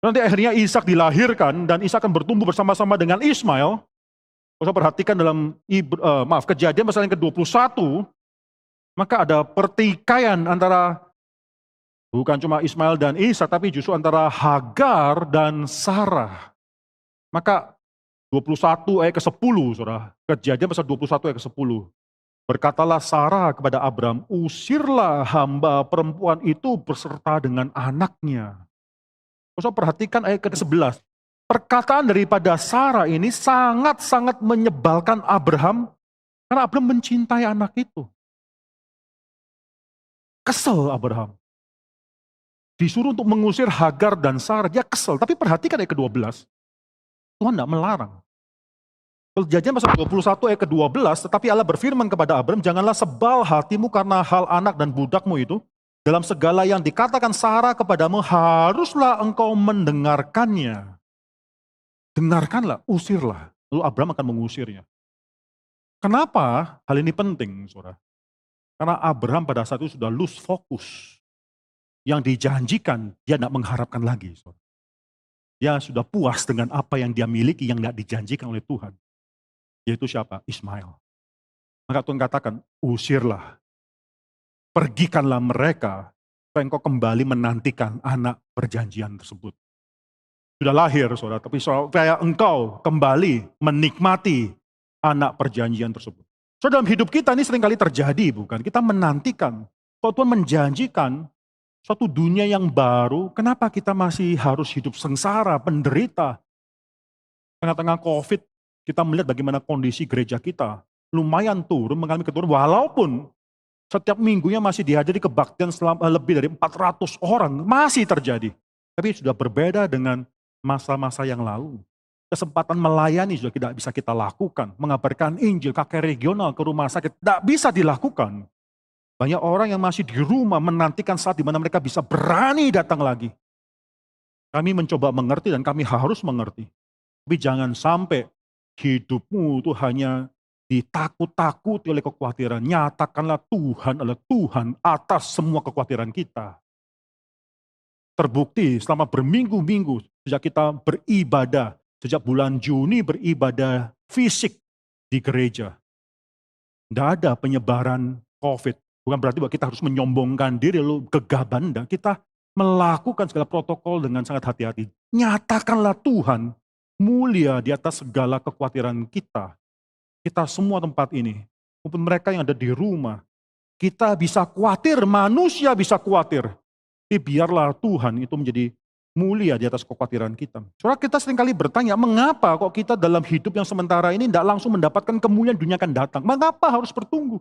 Nanti akhirnya Ishak dilahirkan dan Ishak akan bertumbuh bersama-sama dengan Ismail. Kalau perhatikan dalam Kejadian pasal yang ke-21, maka ada pertikaian antara bukan cuma Ismail dan Ishak, tapi justru antara Hagar dan Sarah. Maka 21 ayat ke-10, saudara. Kejadian pasal 21 ayat ke-10. Berkatalah Sarah kepada Abraham, usirlah hamba perempuan itu beserta dengan anaknya. Saudara perhatikan ayat ke-11. Perkataan daripada Sarah ini sangat-sangat menyebalkan Abraham, karena Abraham mencintai anak itu. Kesel Abraham. Disuruh untuk mengusir Hagar dan Sarah, dia kesel. Tapi perhatikan ayat ke-12. Tuhan tidak melarang. Kejadian pasal 21 ayat ke-12, tetapi Allah berfirman kepada Abraham, janganlah sebal hatimu karena hal anak dan budakmu itu. Dalam segala yang dikatakan Sarah kepadamu, haruslah engkau mendengarkannya. Dengarkanlah, usirlah. Lalu Abraham akan mengusirnya. Kenapa hal ini penting, saudara? Karena Abraham pada saat itu sudah lose fokus. Yang dijanjikan, dia tidak mengharapkan lagi. Saudara. Dia sudah puas dengan apa yang dia miliki, yang tidak dijanjikan oleh Tuhan. Yaitu siapa? Ismail. Maka Tuhan katakan, usirlah. Pergikanlah mereka, supaya engkau kembali menantikan anak perjanjian tersebut. sudah lahir, saudara, tapi supaya engkau kembali menikmati anak perjanjian tersebut. So, dalam hidup kita ini seringkali terjadi, bukan? Kita menantikan, kalau Tuhan menjanjikan suatu dunia yang baru, kenapa kita masih harus hidup sengsara, penderita? Tengah-tengah COVID, kita melihat bagaimana kondisi gereja kita. Lumayan turun, mengalami keturunan, walaupun setiap minggunya masih dihadiri kebaktian lebih dari 400 orang, masih terjadi. Tapi sudah berbeda dengan masa-masa yang lalu. Kesempatan melayani sudah tidak bisa kita lakukan. Mengabarkan Injil, kakek regional ke rumah sakit, tidak bisa dilakukan. Banyak orang yang masih di rumah menantikan saat di mana mereka bisa berani datang lagi. Kami mencoba mengerti dan kami harus mengerti. Tapi jangan sampai hidupmu itu hanya ditakut-takuti oleh kekhawatiran. Nyatakanlah Tuhan adalah Tuhan atas semua kekhawatiran kita. Terbukti selama berminggu-minggu sejak kita beribadah, sejak bulan Juni beribadah fisik di gereja. Tidak ada penyebaran COVID. Bukan berarti bahwa kita harus menyombongkan diri lalu gegabah. Tidak. Kita melakukan segala protokol dengan sangat hati-hati. Nyatakanlah Tuhan mulia di atas segala kekhawatiran kita. Kita semua tempat ini, maupun mereka yang ada di rumah, kita bisa khawatir, manusia bisa khawatir. Tapi biarlah Tuhan itu menjadi mulia di atas kekhawatiran kita. Saudara, kita seringkali bertanya, mengapa kok kita dalam hidup yang sementara ini tidak langsung mendapatkan kemuliaan dunia akan datang? Mengapa harus bertunggu?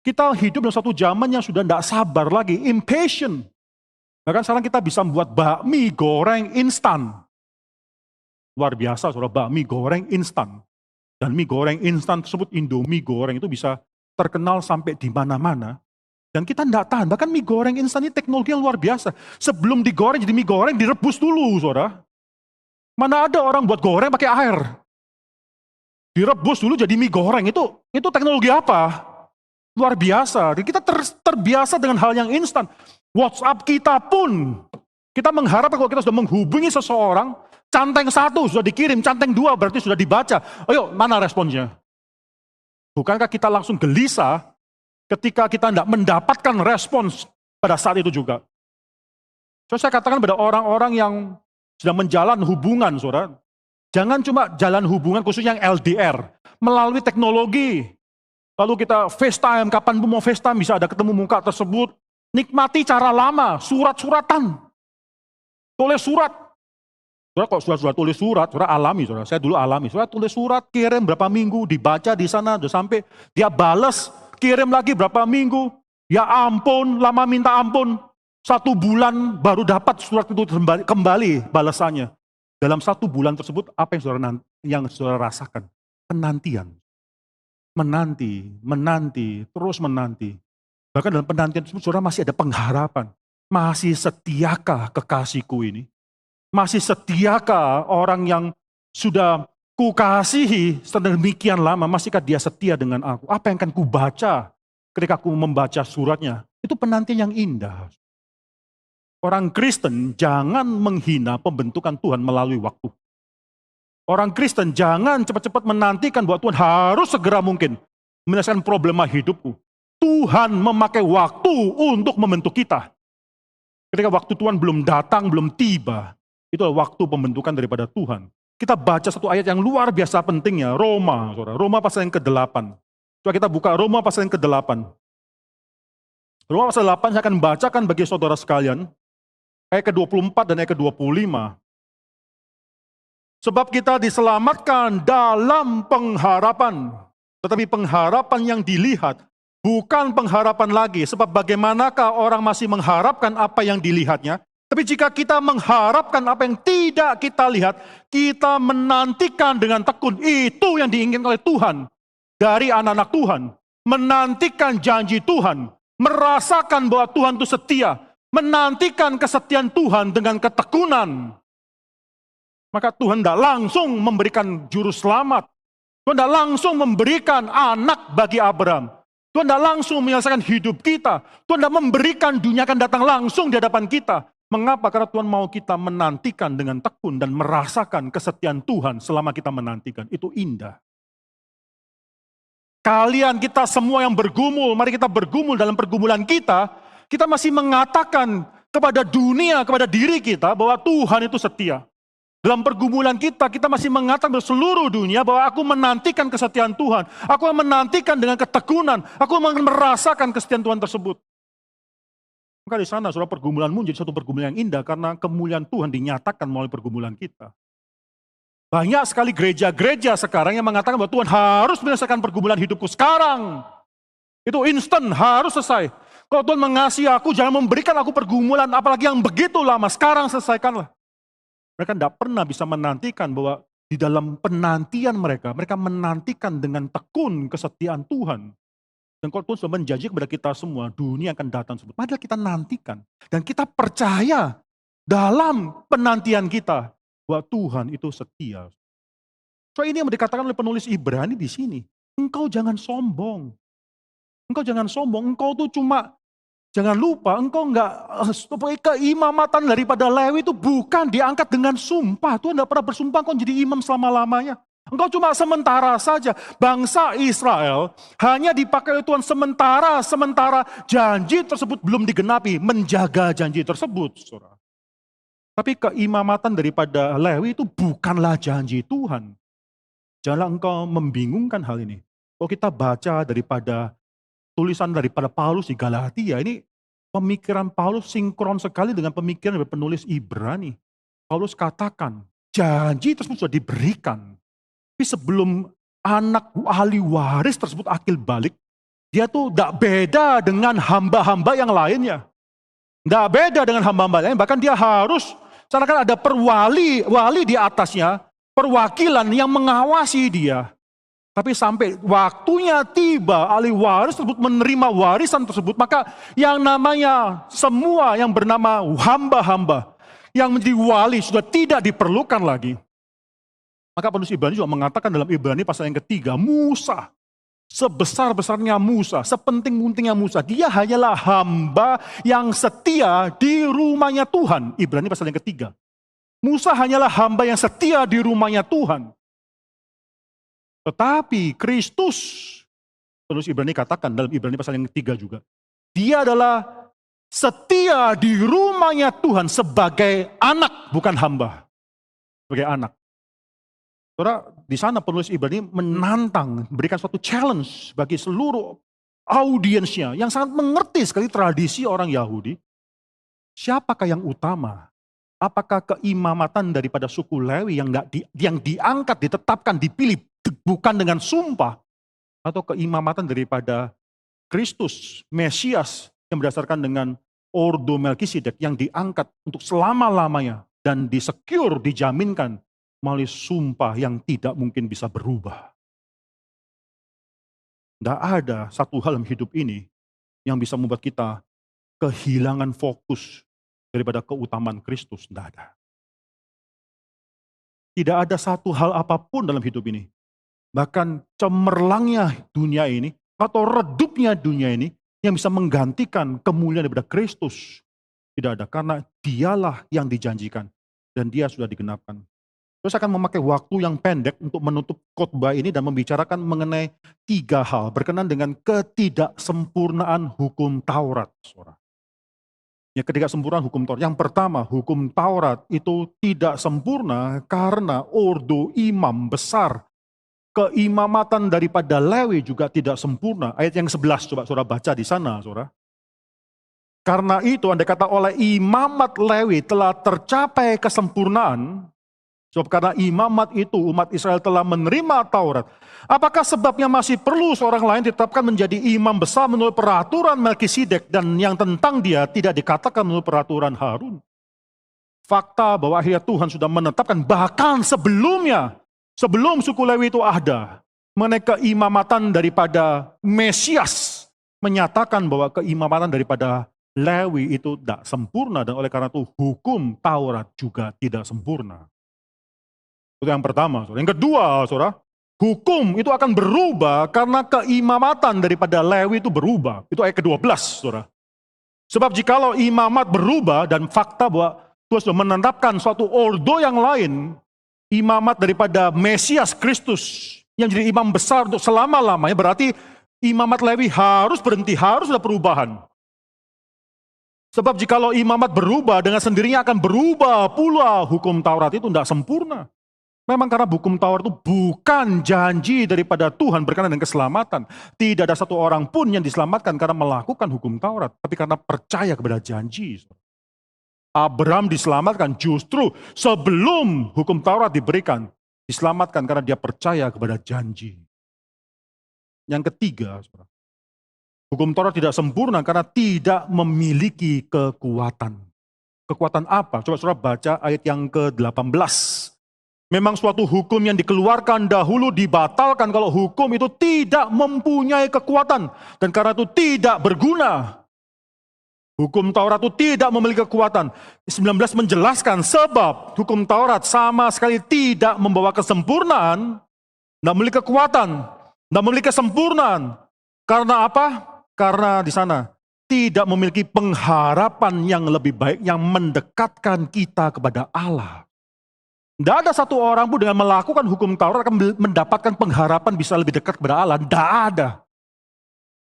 Kita hidup dalam satu zaman yang sudah tidak sabar lagi, impatient. Bahkan sekarang kita bisa membuat bakmi goreng instan. Luar biasa, saudara, bakmi goreng instan. Dan mie goreng instan tersebut, Indomie goreng itu bisa terkenal sampai di mana-mana. Dan kita tidak tahan, bahkan mie goreng instan ini teknologi yang luar biasa. Sebelum digoreng jadi mie goreng, direbus dulu, saudara. Mana ada orang buat goreng pakai air. Direbus dulu jadi mie goreng, itu teknologi apa? Luar biasa. Dan kita terbiasa dengan hal yang instan. WhatsApp kita pun, kita mengharapkan kalau kita sudah menghubungi seseorang, centeng 1 sudah dikirim, centeng 2 berarti sudah dibaca. Ayo, mana responsnya? Bukankah kita langsung gelisah ketika kita tidak mendapatkan respons pada saat itu juga? So, saya katakan pada orang-orang yang sedang menjalan hubungan, saudara, jangan cuma jalan hubungan khususnya yang LDR, melalui teknologi. Lalu kita FaceTime, kapan pun mau FaceTime bisa ada ketemu muka tersebut. Nikmati cara lama, surat-suratan. Tulis surat. Saudara kok sudah tulis surat, saudara alami, saudara. Saya dulu alami, saudara tulis surat, kirim berapa minggu, dibaca di sana, sudah sampai dia balas, kirim lagi berapa minggu. Ya ampun, lama minta ampun. 1 bulan baru dapat surat itu kembali balasannya. Dalam 1 bulan tersebut, apa yang saudara rasakan? Penantian. Menanti, terus menanti. Bahkan dalam penantian tersebut, saudara masih ada pengharapan. Masih setiakah kekasihku ini? Masih setiakah orang yang sudah kukasihi sedemikian lama, masihkah dia setia dengan aku? Apa yang akan kubaca ketika aku membaca suratnya? Itu penantian yang indah. Orang Kristen jangan menghina pembentukan Tuhan melalui waktu. Orang Kristen jangan cepat-cepat menantikan bahwa Tuhan harus segera mungkin menyelesaikan problema hidupku. Tuhan memakai waktu untuk membentuk kita. Ketika waktu Tuhan belum datang, belum tiba, itu adalah waktu pembentukan daripada Tuhan. Kita baca satu ayat yang luar biasa pentingnya, Roma, saudara. Roma pasal yang ke-8. Coba kita buka Roma pasal yang ke-8. Roma pasal 8 saya akan bacakan bagi saudara sekalian, ayat ke-24 dan ayat ke-25. Sebab kita diselamatkan dalam pengharapan, tetapi pengharapan yang dilihat bukan pengharapan lagi, sebab bagaimanakah orang masih mengharapkan apa yang dilihatnya? Tapi jika kita mengharapkan apa yang tidak kita lihat, kita menantikan dengan tekun. Itu yang diinginkan oleh Tuhan dari anak-anak Tuhan. Menantikan janji Tuhan, merasakan bahwa Tuhan itu setia, menantikan kesetiaan Tuhan dengan ketekunan. Maka Tuhan tidak langsung memberikan juru selamat. Tuhan tidak langsung memberikan anak bagi Abraham. Tuhan tidak langsung menyelesaikan hidup kita. Tuhan tidak memberikan dunia akan datang langsung di hadapan kita. Mengapa? Karena Tuhan mau kita menantikan dengan tekun dan merasakan kesetiaan Tuhan selama kita menantikan. Itu indah. Kalian kita semua yang bergumul, mari kita bergumul dalam pergumulan kita. Kita masih mengatakan kepada dunia, kepada diri kita bahwa Tuhan itu setia. Dalam pergumulan kita, kita masih mengatakan ke seluruh dunia bahwa aku menantikan kesetiaan Tuhan. Aku menantikan dengan ketekunan. Aku merasakan kesetiaan Tuhan tersebut. Maka di sana, saudara, pergumulanmu menjadi satu pergumulan yang indah karena kemuliaan Tuhan dinyatakan melalui pergumulan kita. Banyak sekali gereja-gereja sekarang yang mengatakan bahwa Tuhan harus menyelesaikan pergumulan hidupku sekarang. Itu instan, harus selesai. Kalau Tuhan mengasihi aku, jangan memberikan aku pergumulan, apalagi yang begitu lama. Sekarang selesaikanlah. Mereka tidak pernah bisa menantikan bahwa di dalam penantian mereka menantikan dengan tekun kesetiaan Tuhan. Dan kalau Tuhan sudah menjanji kepada kita semua, dunia akan datang sebut. Marilah kita nantikan. Dan kita percaya dalam penantian kita bahwa Tuhan itu setia. So ini yang dikatakan oleh penulis Ibrani di sini. Engkau jangan sombong. Engkau jangan sombong. Engkau tuh cuma jangan lupa, engkau keimamatan daripada Lewi itu bukan diangkat dengan sumpah. Tuhan tidak pernah bersumpah engkau jadi imam selama-lamanya. Engkau cuma sementara saja. Bangsa Israel hanya dipakai oleh Tuhan sementara janji tersebut belum digenapi. Menjaga janji tersebut, saudara. Tapi keimamatan daripada Lewi itu bukanlah janji Tuhan. Janganlah engkau membingungkan hal ini. Kalau kita baca daripada tulisan daripada Paulus di Galatia, ini pemikiran Paulus sinkron sekali dengan pemikiran dari penulis Ibrani. Paulus katakan, janji tersebut sudah diberikan. Tapi sebelum anak ahli waris tersebut akil balik, dia tuh tidak beda dengan hamba-hamba yang lainnya. Tidak beda dengan hamba-hamba lain, bahkan dia harus, seakan ada wali di atasnya, perwakilan yang mengawasi dia. Tapi sampai waktunya tiba, ahli waris tersebut menerima warisan tersebut, maka yang namanya semua yang bernama hamba-hamba, yang menjadi wali sudah tidak diperlukan lagi. Maka penulis Ibrani juga mengatakan dalam Ibrani pasal yang ketiga, Musa, sebesar-besarnya Musa, sepenting-pentingnya Musa, dia hanyalah hamba yang setia di rumahnya Tuhan. Ibrani pasal yang ketiga. Musa hanyalah hamba yang setia di rumahnya Tuhan. Tetapi Kristus, penulis Ibrani katakan dalam Ibrani pasal yang ketiga juga, dia adalah setia di rumahnya Tuhan sebagai anak, bukan hamba. Sebagai anak. Saudara, di sana penulis Ibrani menantang, berikan suatu challenge bagi seluruh audiensnya yang sangat mengerti sekali tradisi orang Yahudi. Siapakah yang utama? Apakah keimamatan daripada suku Lewi yang diangkat, ditetapkan, dipilih, bukan dengan sumpah, atau keimamatan daripada Kristus, Mesias, yang berdasarkan dengan ordo Melkisedek yang diangkat untuk selama-lamanya dan disecure, dijaminkan melalui sumpah yang tidak mungkin bisa berubah. Tidak ada satu hal dalam hidup ini yang bisa membuat kita kehilangan fokus daripada keutamaan Kristus. Tidak ada. Tidak ada satu hal apapun dalam hidup ini, bahkan cemerlangnya dunia ini, atau redupnya dunia ini, yang bisa menggantikan kemuliaan daripada Kristus. Tidak ada, karena dialah yang dijanjikan, dan dia sudah digenapkan. Terus akan memakai waktu yang pendek untuk menutup khotbah ini dan membicarakan mengenai 3 hal berkenaan dengan ketidaksempurnaan hukum Taurat. Ya, ketidaksempurnaan hukum Taurat. Yang pertama, hukum Taurat itu tidak sempurna karena ordo imam besar. Keimamatan daripada Lewi juga tidak sempurna. Ayat yang 11 coba saudara baca di sana, saudara. Karena itu andai kata oleh imamat Lewi telah tercapai kesempurnaan, sebab karena imamat itu umat Israel telah menerima Taurat. Apakah sebabnya masih perlu seorang lain ditetapkan menjadi imam besar menurut peraturan Melkisedek dan yang tentang dia tidak dikatakan menurut peraturan Harun? Fakta bahwa akhirnya Tuhan sudah menetapkan bahkan sebelumnya, sebelum suku Lewi itu ada, mengenai keimamatan daripada Mesias, menyatakan bahwa keimamatan daripada Lewi itu tidak sempurna dan oleh karena itu hukum Taurat juga tidak sempurna. Itu yang pertama. Saudara. Yang kedua, saudara, hukum itu akan berubah karena keimamatan daripada Lewi itu berubah. Itu ayat ke-12, saudara. Sebab jikalau imamat berubah dan fakta bahwa Tuhan sudah menetapkan suatu ordo yang lain, imamat daripada Mesias Kristus yang jadi imam besar untuk selama-lamanya, berarti imamat Lewi harus berhenti, harus ada perubahan. Sebab jikalau imamat berubah, dengan sendirinya akan berubah pula hukum Taurat itu tidak sempurna. Memang karena hukum Taurat itu bukan janji daripada Tuhan berkenaan dengan keselamatan. Tidak ada satu orang pun yang diselamatkan karena melakukan hukum Taurat, tapi karena percaya kepada janji. Abraham diselamatkan justru sebelum hukum Taurat diberikan. Diselamatkan karena dia percaya kepada janji. Yang ketiga, hukum Taurat tidak sempurna karena tidak memiliki kekuatan. Kekuatan apa? Coba saudara baca ayat yang ke-18. Memang suatu hukum yang dikeluarkan dahulu dibatalkan kalau hukum itu tidak mempunyai kekuatan. Dan karena itu tidak berguna. Hukum Taurat itu tidak memiliki kekuatan. 19 menjelaskan sebab hukum Taurat sama sekali tidak membawa kesempurnaan, tidak memiliki kekuatan, tidak memiliki kesempurnaan. Karena apa? Karena di sana tidak memiliki pengharapan yang lebih baik yang mendekatkan kita kepada Allah. Tidak ada satu orang pun dengan melakukan hukum Taurat akan mendapatkan pengharapan bisa lebih dekat kepada Allah. Tidak ada.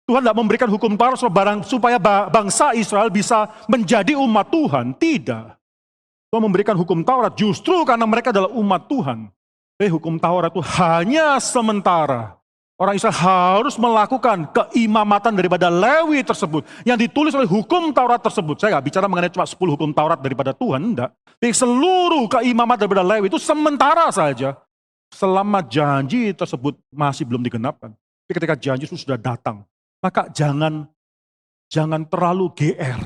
Tuhan tidak memberikan hukum Taurat supaya bangsa Israel bisa menjadi umat Tuhan. Tidak. Tuhan memberikan hukum Taurat justru karena mereka adalah umat Tuhan. Hukum Taurat itu hanya sementara. Orang Israel harus melakukan keimamatan daripada Lewi tersebut. Yang ditulis oleh hukum Taurat tersebut. Saya nggak bicara mengenai cuma 10 hukum Taurat daripada Tuhan. Enggak. Jadi seluruh keimamatan daripada Lewi itu sementara saja. Selama janji tersebut masih belum digenapkan. Tapi ketika janji itu sudah datang. Maka jangan terlalu GR.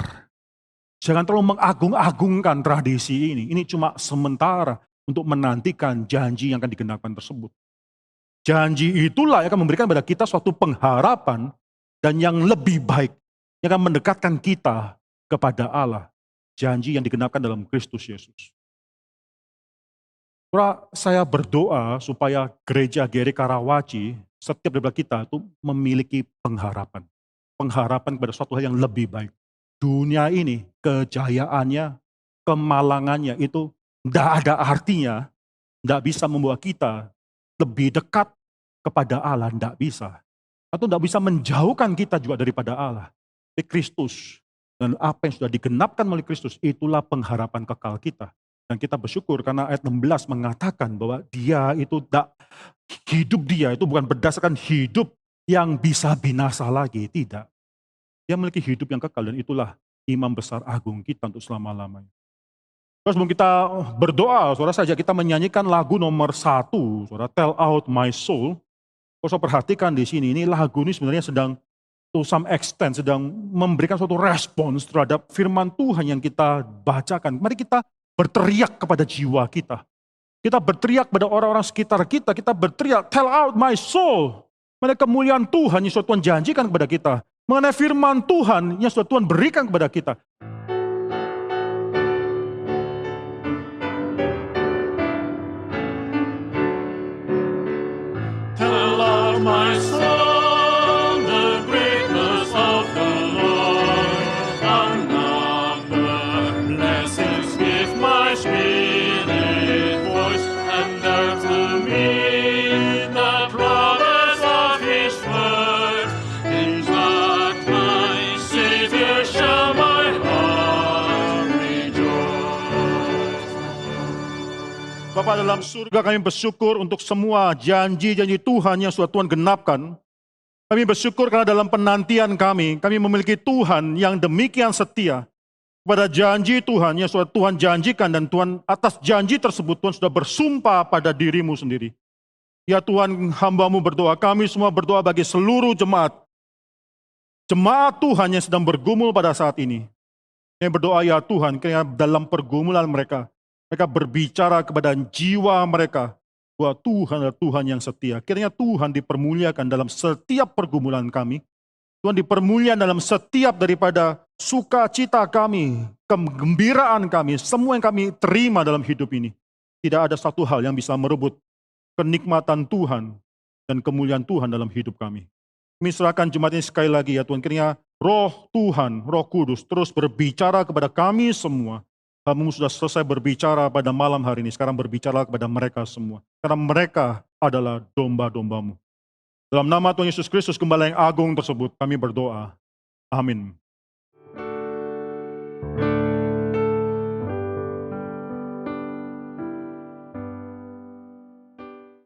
Jangan terlalu mengagung-agungkan tradisi ini. Ini cuma sementara untuk menantikan janji yang akan digenapkan tersebut. Janji itulah yang akan memberikan kepada kita suatu pengharapan dan yang lebih baik. Yang akan mendekatkan kita kepada Allah. Janji yang digenapkan dalam Kristus Yesus. Saya berdoa supaya gereja GRI Karawaci setiap daripada kita itu memiliki pengharapan. Pengharapan kepada suatu hal yang lebih baik. Dunia ini, kejayaannya, kemalangannya itu tidak ada artinya. Tidak bisa membawa kita lebih dekat kepada Allah. Tidak bisa. Atau tidak bisa menjauhkan kita juga daripada Allah. Kristus dan apa yang sudah digenapkan oleh Kristus, itulah pengharapan kekal kita. Dan kita bersyukur karena ayat 16 mengatakan bahwa dia itu hidup dia itu bukan berdasarkan hidup yang bisa binasa lagi. Tidak. Dia memiliki hidup yang kekal dan itulah imam besar agung kita untuk selama-lamanya. Terus sebelum kita berdoa, saudara saja kita menyanyikan lagu nomor 1, saudara, Tell Out My Soul. Kalau saudara perhatikan di sini, ini lagu ini sebenarnya sedang to some extent sedang memberikan suatu respons terhadap firman Tuhan yang kita bacakan. Mari kita berteriak kepada jiwa kita. Kita berteriak kepada orang-orang sekitar kita. Kita berteriak, tell out my soul. Mengenai kemuliaan Tuhan yang sudah Tuhan janjikan kepada kita. Mengenai firman Tuhan yang sudah Tuhan berikan kepada kita. Tell out my soul. Bapa dalam surga, kami bersyukur untuk semua janji-janji Tuhan yang sudah Tuhan genapkan. Kami bersyukur karena dalam penantian kami memiliki Tuhan yang demikian setia. Pada janji Tuhan yang sudah Tuhan janjikan dan Tuhan atas janji tersebut Tuhan sudah bersumpah pada dirimu sendiri. Ya Tuhan, hamba-Mu berdoa, kami semua berdoa bagi seluruh jemaat. Jemaat Tuhan yang sedang bergumul pada saat ini. Yang berdoa ya Tuhan, kiranya dalam pergumulan mereka berbicara kepada jiwa mereka bahwa Tuhan adalah Tuhan yang setia. Kiranya Tuhan dipermuliakan dalam setiap pergumulan kami. Tuhan dipermuliakan dalam setiap daripada sukacita kami, kegembiraan kami, semua yang kami terima dalam hidup ini. Tidak ada satu hal yang bisa merebut kenikmatan Tuhan dan kemuliaan Tuhan dalam hidup kami. Kami serahkan jemaat ini sekali lagi ya Tuhan. Kiranya Roh Tuhan, Roh Kudus terus berbicara kepada kami semua. Kamu sudah selesai berbicara pada malam hari ini, sekarang berbicara kepada mereka semua. Karena mereka adalah domba-dombamu. Dalam nama Tuhan Yesus Kristus, Gembala yang agung tersebut, kami berdoa. Amin.